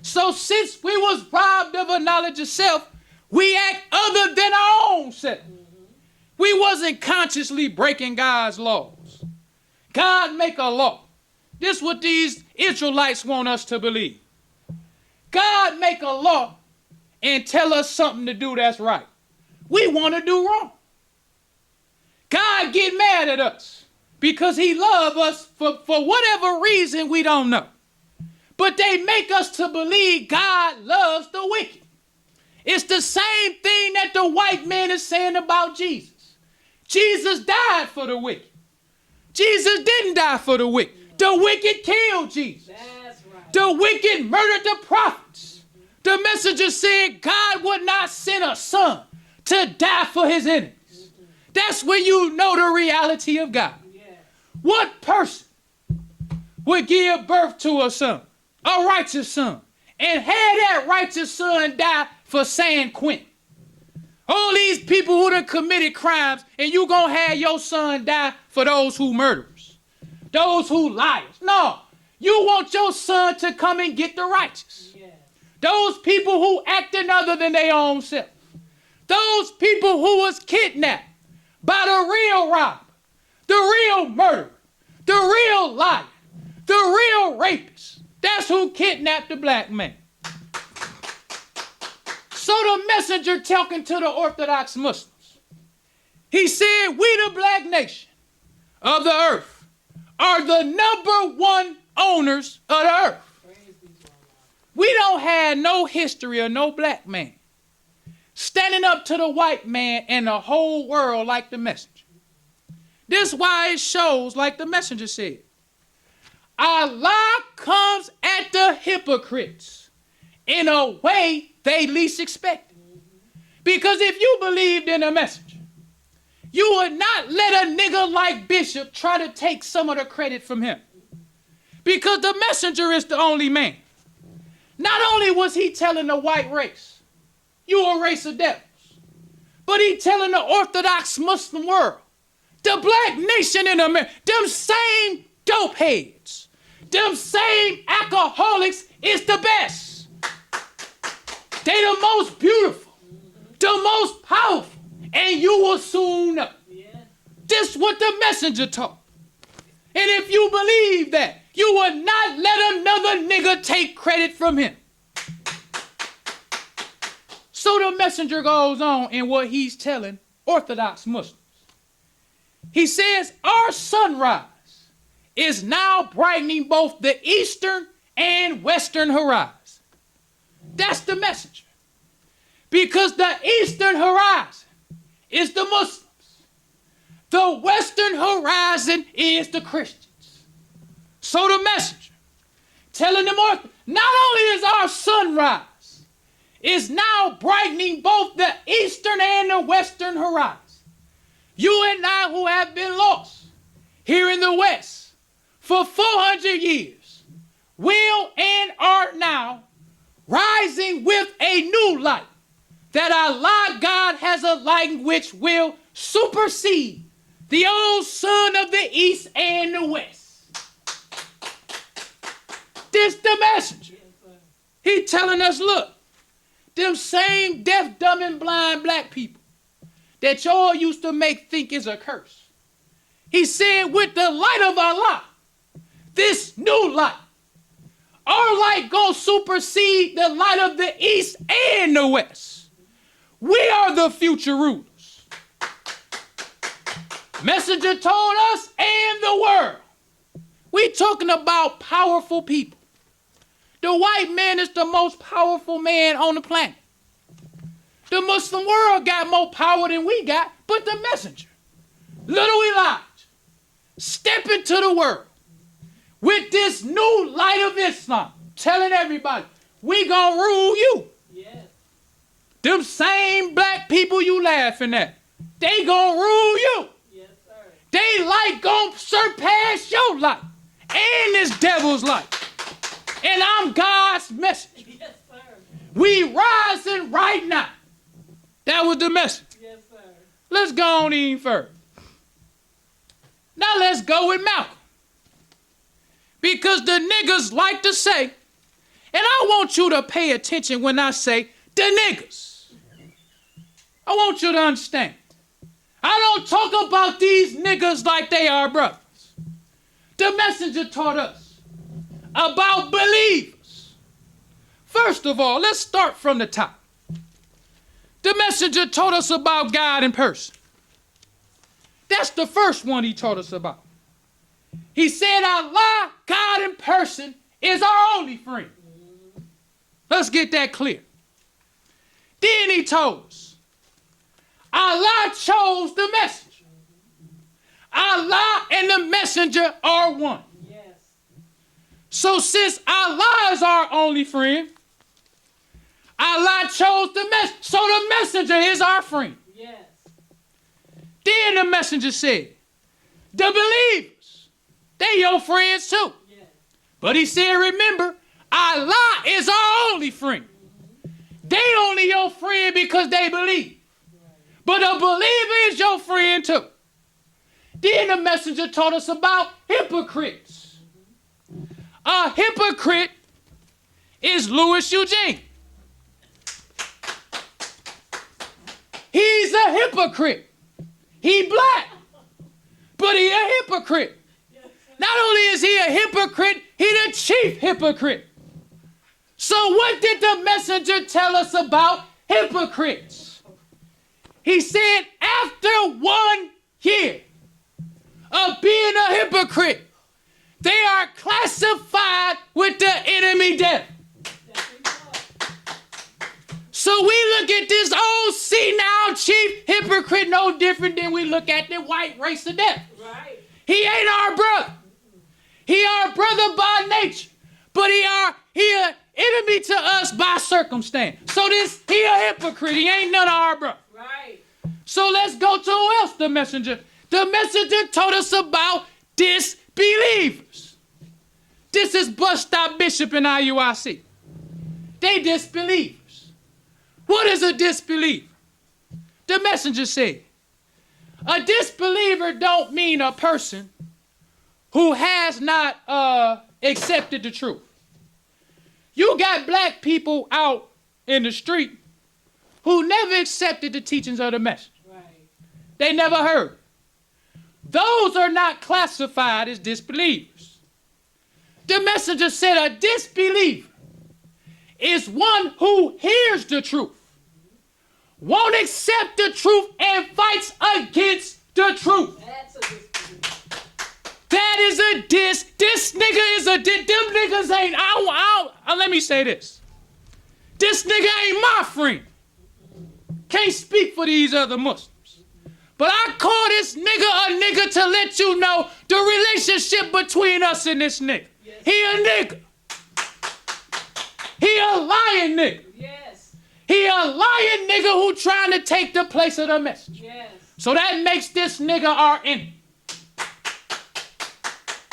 So since we was robbed of a knowledge of self, we act other than our own self. We wasn't consciously breaking God's laws. God make a law. This is what these Israelites want us to believe. God make a law and tell us something to do that's right. We want to do wrong. God get mad at us because he love us for whatever reason we don't know. But they make us to believe God loves the wicked. It's the same thing that the white man is saying about Jesus. Jesus died for the wicked. Jesus didn't die for the wicked. The wicked killed Jesus. That's right. The wicked murdered the prophets. The messenger said God would not send a son to die for his enemies. That's when you know the reality of God. Yes. What person would give birth to a son, a righteous son, and have that righteous son die for San Quentin? All these people who done committed crimes, and you gonna have your son die for those who murderers, those who liars. No, you want your son to come and get the righteous. Yes. Those people who acting other than their own self. Those people who was kidnapped by the real robber, the real murderer, the real liar, the real rapist. That's who kidnapped the black man. So the messenger talking to the Orthodox Muslims, he said, we the black nation of the earth are the number one owners of the earth. Praise be to Allah. We don't have no history of no black man standing up to the white man and the whole world like the messenger. This is why it shows, like the messenger said, Allah comes at the hypocrites in a way they least expect. Because if you believed in a messenger, you would not let a nigga like Bishop try to take some of the credit from him. Because the messenger is the only man. Not only was he telling the white race, you a race of devils, but he telling the Orthodox Muslim world, the black nation in America, them same dope heads, them same alcoholics is the best. They the most beautiful, the most powerful, and you will soon know. Yeah. This is what the messenger taught. And if you believe that, you will not let another nigga take credit from him. So the messenger goes on in what he's telling Orthodox Muslims. He says, our sunrise is now brightening both the eastern and western horizon. That's the messenger. Because the eastern horizon is the Muslims. The western horizon is the Christians. So the messenger telling them, not only is our sunrise is now brightening both the eastern and the western horizon. You and I who have been lost here in the West for 400 years will and are now rising with a new light that Allah God has a light which will supersede the old sun of the east and the west. This the messenger. He telling us, look, them same deaf, dumb, and blind black people that y'all used to make think is a curse. He said, with the light of Allah, this new light, our light gonna supersede the light of the east and the west. We are the future rulers. Messenger told us and the world. We talking about powerful people. The white man is the most powerful man on the planet. The Muslim world got more power than we got, but the messenger, little Elijah, step into the world with this new light of Islam, telling everybody, we gonna rule you. Yes. Them same black people you laughing at, they gonna rule you. Yes, sir. They light gonna surpass your light and this devil's light. And I'm God's messenger. Yes, sir. We rising right now. That was the message. Yes, sir. Let's go on even further. Now let's go with Malcolm. Because the niggas like to say, and I want you to pay attention when I say the niggas. I want you to understand. I don't talk about these niggas like they are brothers. The messenger taught us about believers. First of all, let's start from the top. The messenger taught us about God in person. That's the first one he taught us about. He said Allah, God in person, is our only friend. Let's get that clear. Then he told us, Allah chose the messenger. Allah and the messenger are one. Yes. So since Allah is our only friend, Allah chose the messenger. So the messenger is our friend. Yes. Then the messenger said, the believers, they your friends too. Yes. But he said, remember, Allah is our only friend. They only your friend because they believe. But a believer is your friend too. Then the messenger taught us about hypocrites. A hypocrite is Louis Eugene. He's a hypocrite. He black, but he a hypocrite. Not only is he a hypocrite, he the chief hypocrite. So what did the messenger tell us about hypocrites? He said after 1 year of being a hypocrite, they are classified with the enemy devil. So we look at this old senile chief hypocrite no different than we look at the white race of death. Right. He ain't our brother. He our brother by nature, but he an enemy to us by circumstance. So he a hypocrite. He ain't none of our brother. Right. So let's go to who else the messenger. The messenger told us about disbelievers. This is Bus Stop Bishop and IUIC. They disbelievers. What is a disbeliever? The messenger said, a disbeliever don't mean a person who has not accepted the truth. You got black people out in the street who never accepted the teachings of the message. Right. They never heard. Those are not classified as disbelievers. The messenger said a disbeliever is one who hears the truth, won't accept the truth, and fights against the truth. That's a disbelief. That is a dis. This nigga is a dis. Them niggas ain't. Let me say this. This nigga ain't my friend. Can't speak for these other Muslims. But I call this nigga a nigga to let you know the relationship between us and this nigga. Yes. He a nigga. He a lying nigga. Yes. He a lying nigga who trying to take the place of the message. Yes. So that makes this nigga our enemy.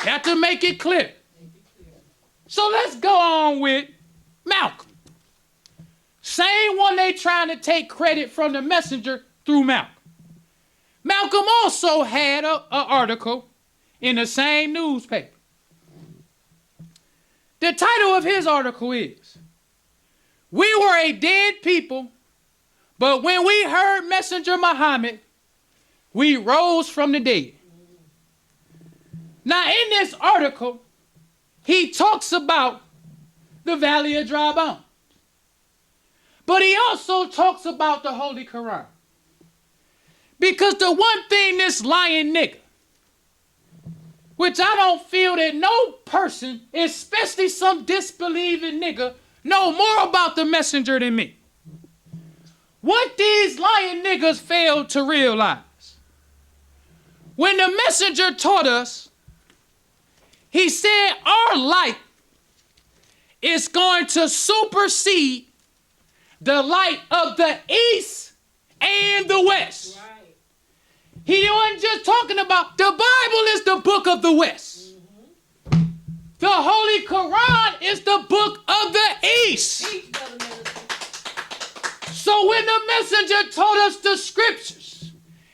Have to make it clear. Make it clear. So let's go on with Malcolm. Same one they trying to take credit from the messenger through Malcolm. Malcolm also had an article in the same newspaper. The title of his article is, "We were a dead people, but when we heard Messenger Muhammad, we rose from the dead." Now in this article, he talks about the Valley of Dry Bones. But he also talks about the Holy Quran. Because the one thing this lying nigga, which I don't feel that no person, especially some disbelieving nigga, know more about the messenger than me. What these lying niggas failed to realize, when the messenger taught us, he said our light is going to supersede the light of the East and the West. Right. He wasn't just talking about, the Bible is the book of the West. Mm-hmm. The Holy Quran is the book of the East. Teach, brother minister. So when the messenger taught us the scriptures,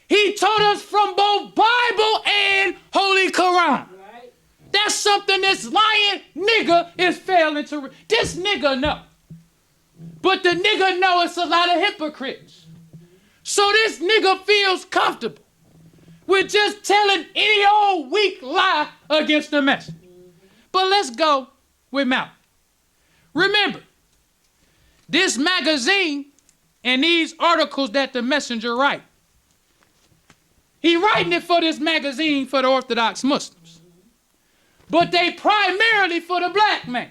he taught us from both Bible and Holy Quran. Right. That's something this lying nigga is failing to this nigga know. But the nigga know it's a lot of hypocrites. So this nigga feels comfortable with just telling any old weak lie against the messenger. But let's go with Malcolm. Remember, this magazine and these articles that the messenger write, he writing it for this magazine for the Orthodox Muslims. But they primarily for the black man.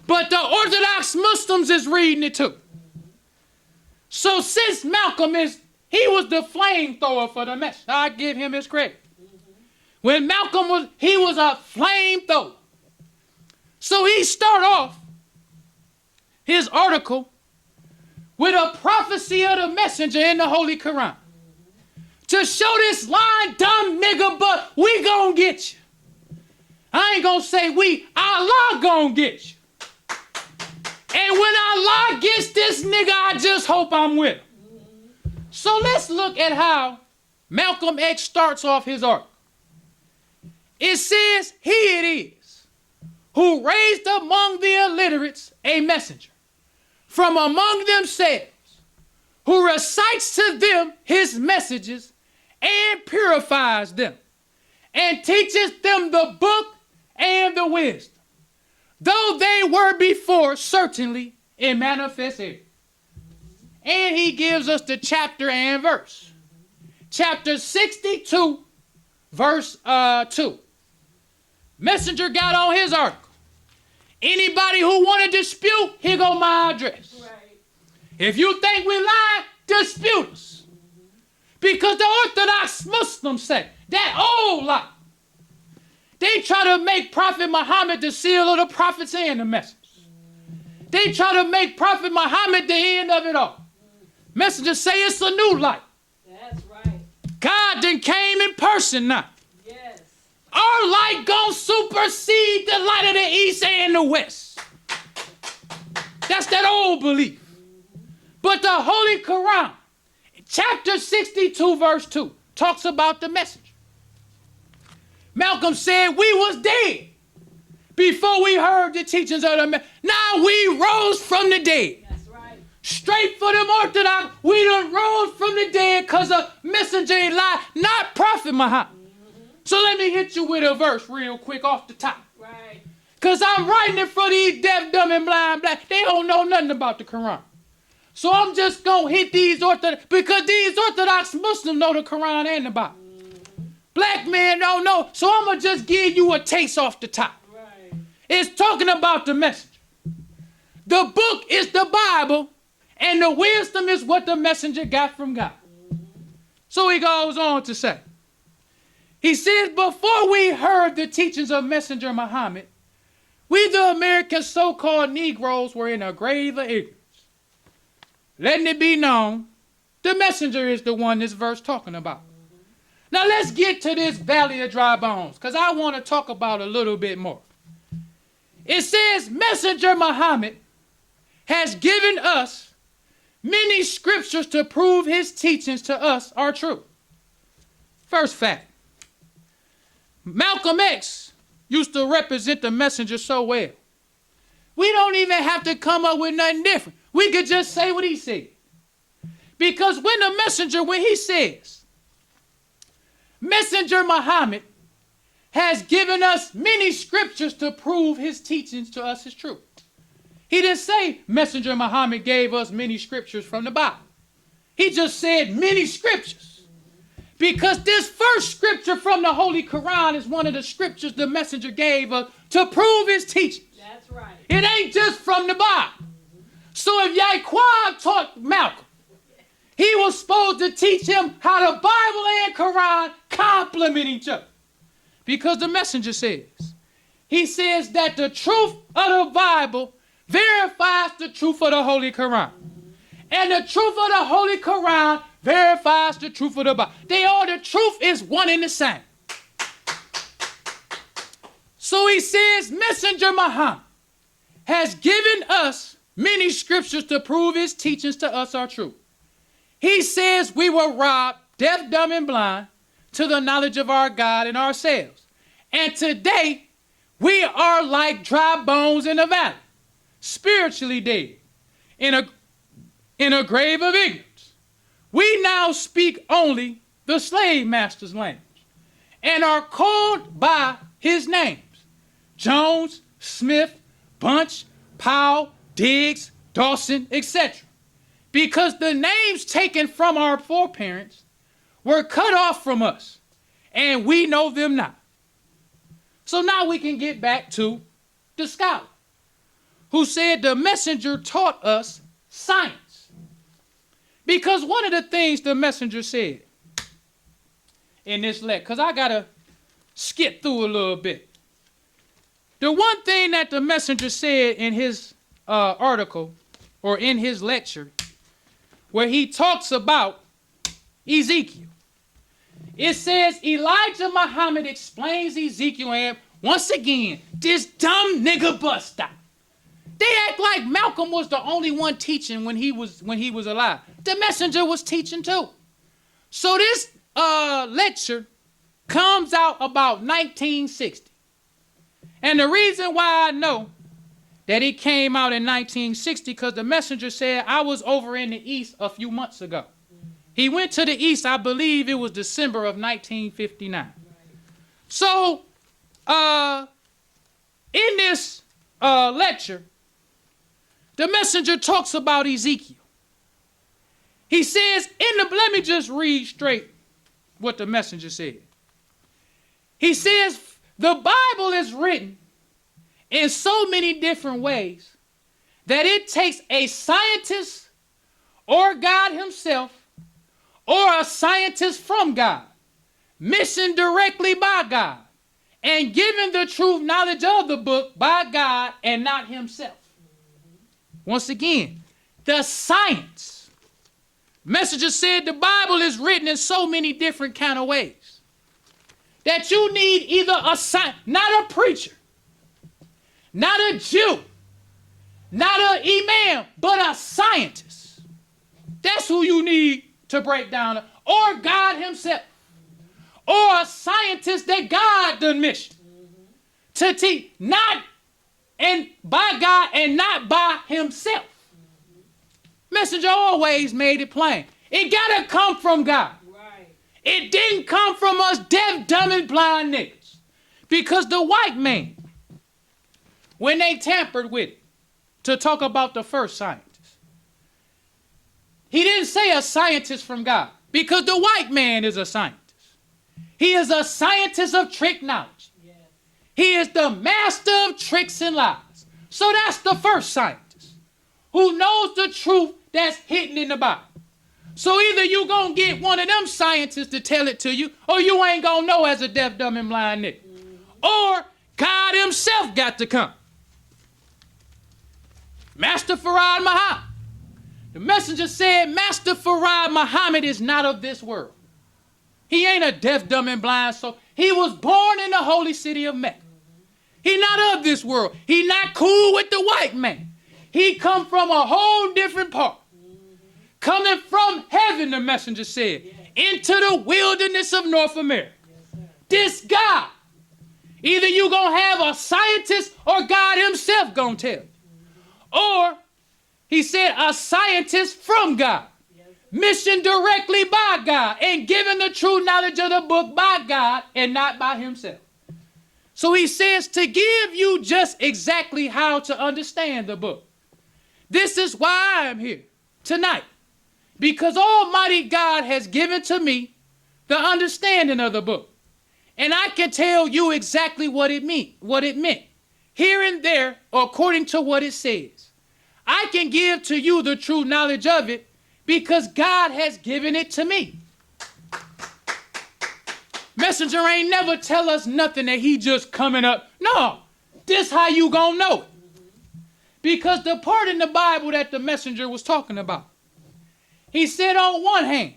But the Orthodox Muslims is reading it too. So since Malcolm he was the flamethrower for the message. I give him his credit. When Malcolm he was a flamethrower. So he start off his article with a prophecy of the messenger in the Holy Quran. To show this lying dumb nigga, but we gonna get you. I ain't gonna say we, Allah gonna get you. And when Allah gets this nigga, I just hope I'm with him. So let's look at how Malcolm X starts off his article. It says, "He it is who raised among the illiterates a messenger from among themselves, who recites to them his messages and purifies them, and teaches them the book and the wisdom, though they were before certainly in manifest error." And he gives us the chapter and verse. Chapter 62, verse 2. Messenger got on his article. Anybody who want to dispute, here go my address. Right. If you think we lie, dispute us. Because the Orthodox Muslims say that old lie. They try to make Prophet Muhammad the seal of the prophets and the messengers. They try to make Prophet Muhammad the end of it all. Messengers say it's a new light. That's right. God then came in person now. Yes. Our light gonna supersede the light of the East and the West. That's that old belief. But the Holy Quran, chapter 62, verse 2, talks about the messenger. Malcolm said we was dead before we heard the teachings of the messenger. Now we rose from the dead. That's right. Straight for them Orthodox, we done rose from the dead because a messenger ain't lied, not Prophet Muhammad. So let me hit you with a verse real quick off the top. Right. Because I'm writing it for these deaf, dumb, and blind black. They don't know nothing about the Quran. So I'm just going to hit these Orthodox, because these Orthodox Muslims know the Quran and the Bible. Black men don't know, so I'm going to just give you a taste off the top. Right. It's talking about the messenger. The book is the Bible, and the wisdom is what the messenger got from God. So he goes on to say, he says, before we heard the teachings of Messenger Muhammad, we the American so-called Negroes were in a grave of ignorance. Letting it be known, the messenger is the one this verse talking about. Now let's get to this Valley of Dry Bones, because I want to talk about a little bit more. It says Messenger Muhammad has given us many scriptures to prove his teachings to us are true. First fact, Malcolm X used to represent the messenger so well. We don't even have to come up with nothing different. We could just say what he said. Because when the messenger, when he says, Messenger Muhammad has given us many scriptures to prove his teachings to us is true. He didn't say Messenger Muhammad gave us many scriptures from the Bible. He just said many scriptures. Because this first scripture from the Holy Quran is one of the scriptures the messenger gave us to prove his teachings. That's right. It ain't just from the Bible. So if Yaquab taught Malcolm, he was supposed to teach him how the Bible and Quran complement each other. Because the messenger says, he says that the truth of the Bible verifies the truth of the Holy Quran. And the truth of the Holy Quran verifies the truth of the Bible. The truth is one and the same. So he says, Messenger Muhammad has given us many scriptures to prove his teachings to us are true. He says we were robbed, deaf, dumb, and blind, to the knowledge of our God and ourselves. And today, we are like dry bones in a valley, spiritually dead, in a grave of ignorance. We now speak only the slave master's language and are called by his names: Jones, Smith, Bunch, Powell, Diggs, Dawson, etc. Because the names taken from our foreparents were cut off from us, and we know them not. So now we can get back to the scholar, who said the messenger taught us science. Because one of the things the messenger said in this lecture, because I got to skip through a little bit. The one thing that the messenger said in his article, or in his lecture, where he talks about Ezekiel. It says Elijah Muhammad explains Ezekiel, and once again, this dumb nigga bus stop. They act like Malcolm was the only one teaching when he was alive. The messenger was teaching too. So this lecture comes out about 1960. And the reason why I know that it came out in 1960, because the messenger said, I was over in the East a few months ago. He went to the East, I believe it was December of 1959. So, in this lecture, the messenger talks about Ezekiel. He says, let me just read straight what the messenger said. He says, the Bible is written in so many different ways that it takes a scientist or God himself or a scientist from God, missioned directly by God, and given the true knowledge of the book by God and not himself. Once again, the science. Messenger said the Bible is written in so many different kind of ways that you need either not a preacher, not a Jew, not an imam, but a scientist. That's who you need to break down, or God himself, or a scientist that God done mission to teach, not and by God and not by himself. Messenger always made it plain. It gotta come from God. Right. It didn't come from us deaf, dumb, and blind niggas. Because the white man, when they tampered with it to talk about the first scientist, he didn't say a scientist from God, because the white man is a scientist. He is a scientist of trick knowledge. Yes. He is the master of tricks and lies. So that's the first scientist who knows the truth that's hidden in the Bible. So either you gonna get one of them scientists to tell it to you, or you ain't gonna know as a deaf, dumb, and blind nigga. Or God himself got to come. Master Farad Muhammad. The messenger said Master Farad Muhammad is not of this world. He ain't a deaf, dumb, and blind soul. He was born in the holy city of Mecca. He not of this world. He not cool with the white man. He come from a whole different part. Coming from heaven, the messenger said, into the wilderness of North America. This God, either you gonna have a scientist or God himself gonna tell you. Or he said a scientist from God, missioned directly by God and given the true knowledge of the book by God and not by himself. So he says to give you just exactly how to understand the book. This is why I am here tonight, because Almighty God has given to me the understanding of the book. And I can tell you exactly what it meant, here and there, according to what it says. I can give to you the true knowledge of it because God has given it to me. Messenger ain't never tell us nothing that he just coming up. No, this how you gonna know it. Because the part in the Bible that the messenger was talking about, he said on one hand,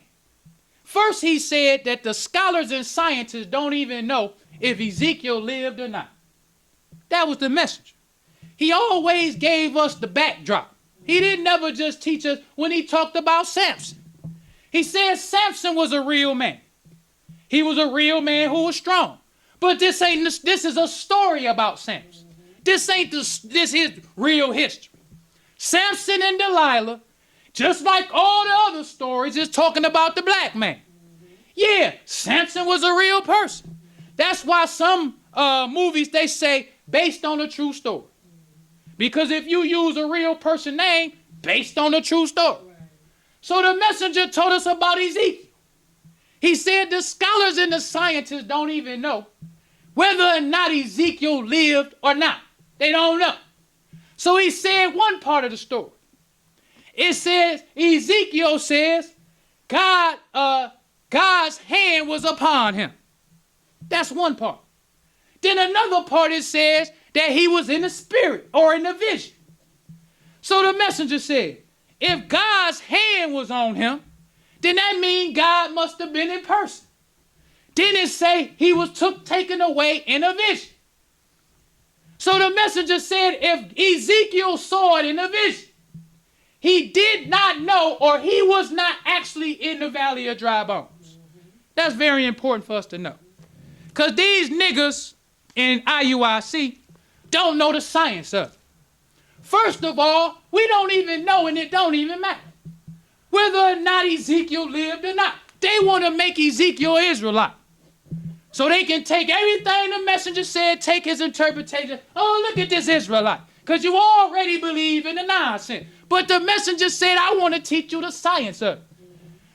first he said that the scholars and scientists don't even know if Ezekiel lived or not. That was the messenger. He always gave us the backdrop. He didn't never just teach us when he talked about Samson. He said Samson was a real man. He was a real man who was strong. But this is a story about Samson. This is real history. Samson and Delilah, just like all the other stories, is talking about the black man. Yeah, Samson was a real person. That's why some movies, they say, based on a true story. Because if you use a real person name, based on a true story. So the messenger told us about Ezekiel. He said the scholars and the scientists don't even know whether or not Ezekiel lived or not. They don't know. So he said one part of the story. It says, Ezekiel says, God's hand was upon him. That's one part. Then another part it says that he was in the spirit or in the vision. So the messenger said, if God's hand was on him, then that means God must have been in person. Then it say he was taken away in a vision. So the messenger said if Ezekiel saw it in a vision, he did not know, or he was not actually in the valley of dry bones. That's very important for us to know. Because these niggas in IUIC don't know the science of it. First of all, we don't even know, and it don't even matter whether or not Ezekiel lived or not. They want to make Ezekiel Israelite. So they can take everything the messenger said, take his interpretation. Oh, look at this Israelite. Because you already believe in the nonsense. But the messenger said, I want to teach you the science of it.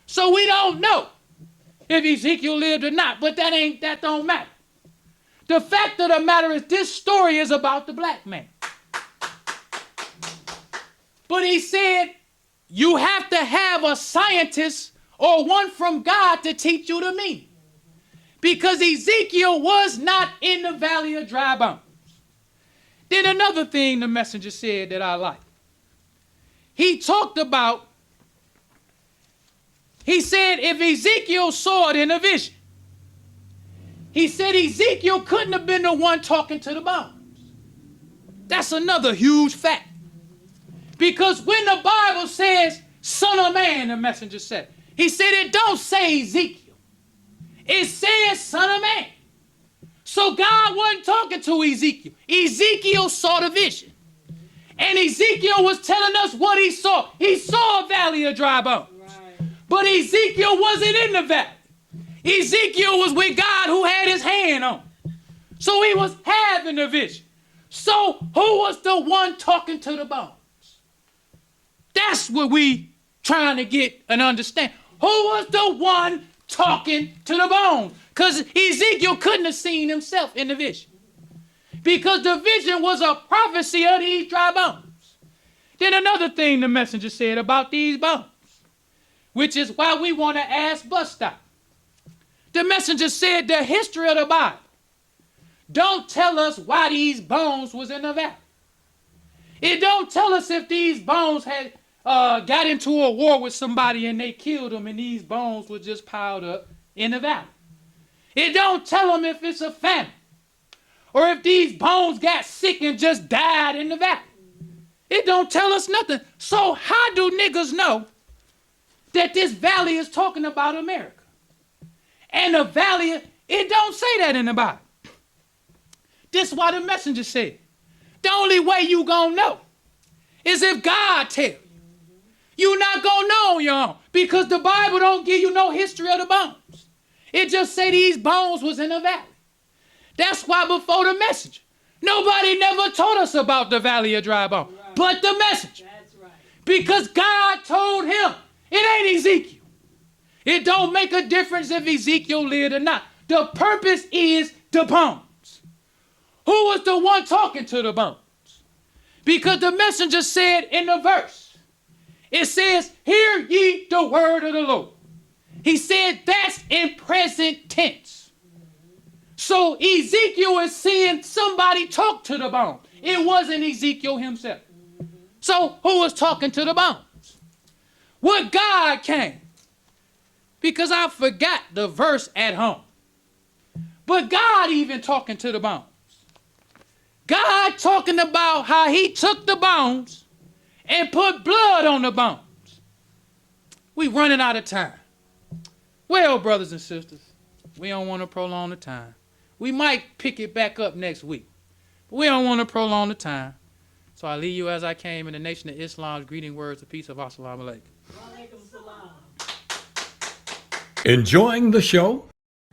So we don't know if Ezekiel lived or not, but that don't matter. The fact of the matter is this story is about the black man. But he said, you have to have a scientist or one from God to teach you the meaning. Because Ezekiel was not in the valley of dry bones. Then another thing the messenger said that I like. He talked about, he said if Ezekiel saw it in a vision, he said Ezekiel couldn't have been the one talking to the bones. That's another huge fact. Because when the Bible says, son of man, the messenger said, he said it don't say Ezekiel. It says son of man. So God wasn't talking to Ezekiel. Ezekiel saw the vision. And Ezekiel was telling us what he saw. He saw a valley of dry bones. Right. But Ezekiel wasn't in the valley. Ezekiel was with God who had his hand on. So he was having the vision. So who was the one talking to the bones? That's what we trying to get and understand. Who was the one talking to the bones? Because Ezekiel couldn't have seen himself in the vision. Because the vision was a prophecy of these dry bones. Then another thing the messenger said about these bones, which is why we want to ask Bus Stop. The messenger said the history of the Bible don't tell us why these bones was in the valley. It don't tell us if these bones had got into a war with somebody and they killed them and these bones were just piled up in the valley. It don't tell them if it's a famine or if these bones got sick and just died in the valley. It don't tell us nothing. So how do niggas know that this valley is talking about America? And the valley, it don't say that in the Bible. This is why the messenger said, the only way you gonna know is if God tell you. You not gonna know on your own because the Bible don't give you no history of the bones. It just say these bones was in a valley. That's why before the messenger, nobody never told us about the valley of dry bones, but the messenger. That's right. Because God told him, it ain't Ezekiel. It don't make a difference if Ezekiel lived or not. The purpose is the bones. Who was the one talking to the bones? Because the messenger said in the verse, it says, hear ye the word of the Lord. He said that's in present tense. So Ezekiel is seeing somebody talk to the bones. It wasn't Ezekiel himself. So who was talking to the bones? What God came? Because I forgot the verse at home. But God even talking to the bones. God talking about how he took the bones and put blood on the bones. We running out of time. Well, brothers and sisters, we don't want to prolong the time. We might pick it back up next week, but we don't want to prolong the time. So I leave you as I came in the Nation of Islam's greeting words of peace of Assalamu alaikum. Walaikum salam. Enjoying the show?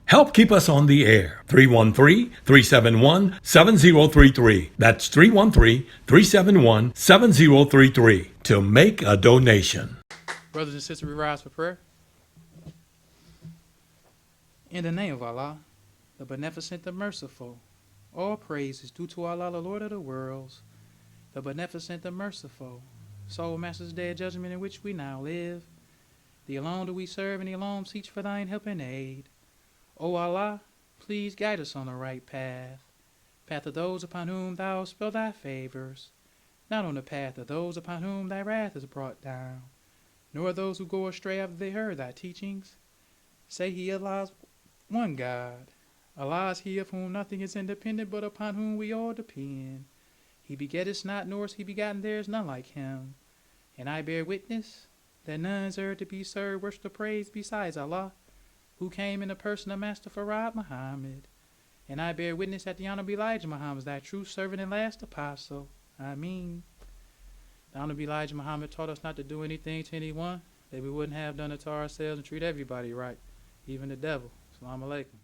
Help keep us on the air. 313-371-7033. That's 313-371-7033 to make a donation. Brothers and sisters, we rise for prayer. In the name of Allah, the beneficent, the merciful, all praise is due to Allah, the Lord of the worlds, the beneficent, the merciful, soul master's day of judgment in which we now live. The alone do we serve, and the alone seek for thine help and aid. O Allah, please guide us on the right path, path of those upon whom thou spill thy favors, not on the path of those upon whom thy wrath is brought down, nor those who go astray after they heard thy teachings. Say he Allah's one God. Allah is he of whom nothing is independent, but upon whom we all depend. He begetteth not, nor is he begotten, there is none like him. And I bear witness that none is to be served, worship or praise besides Allah, who came in the person of Master Farad Muhammad. And I bear witness that the Honorable Elijah Muhammad is thy true servant and last apostle. Ameen. The Honorable Elijah Muhammad taught us not to do anything to anyone that we wouldn't have done it to ourselves, and treat everybody right, even the devil. Assalamu alaikum.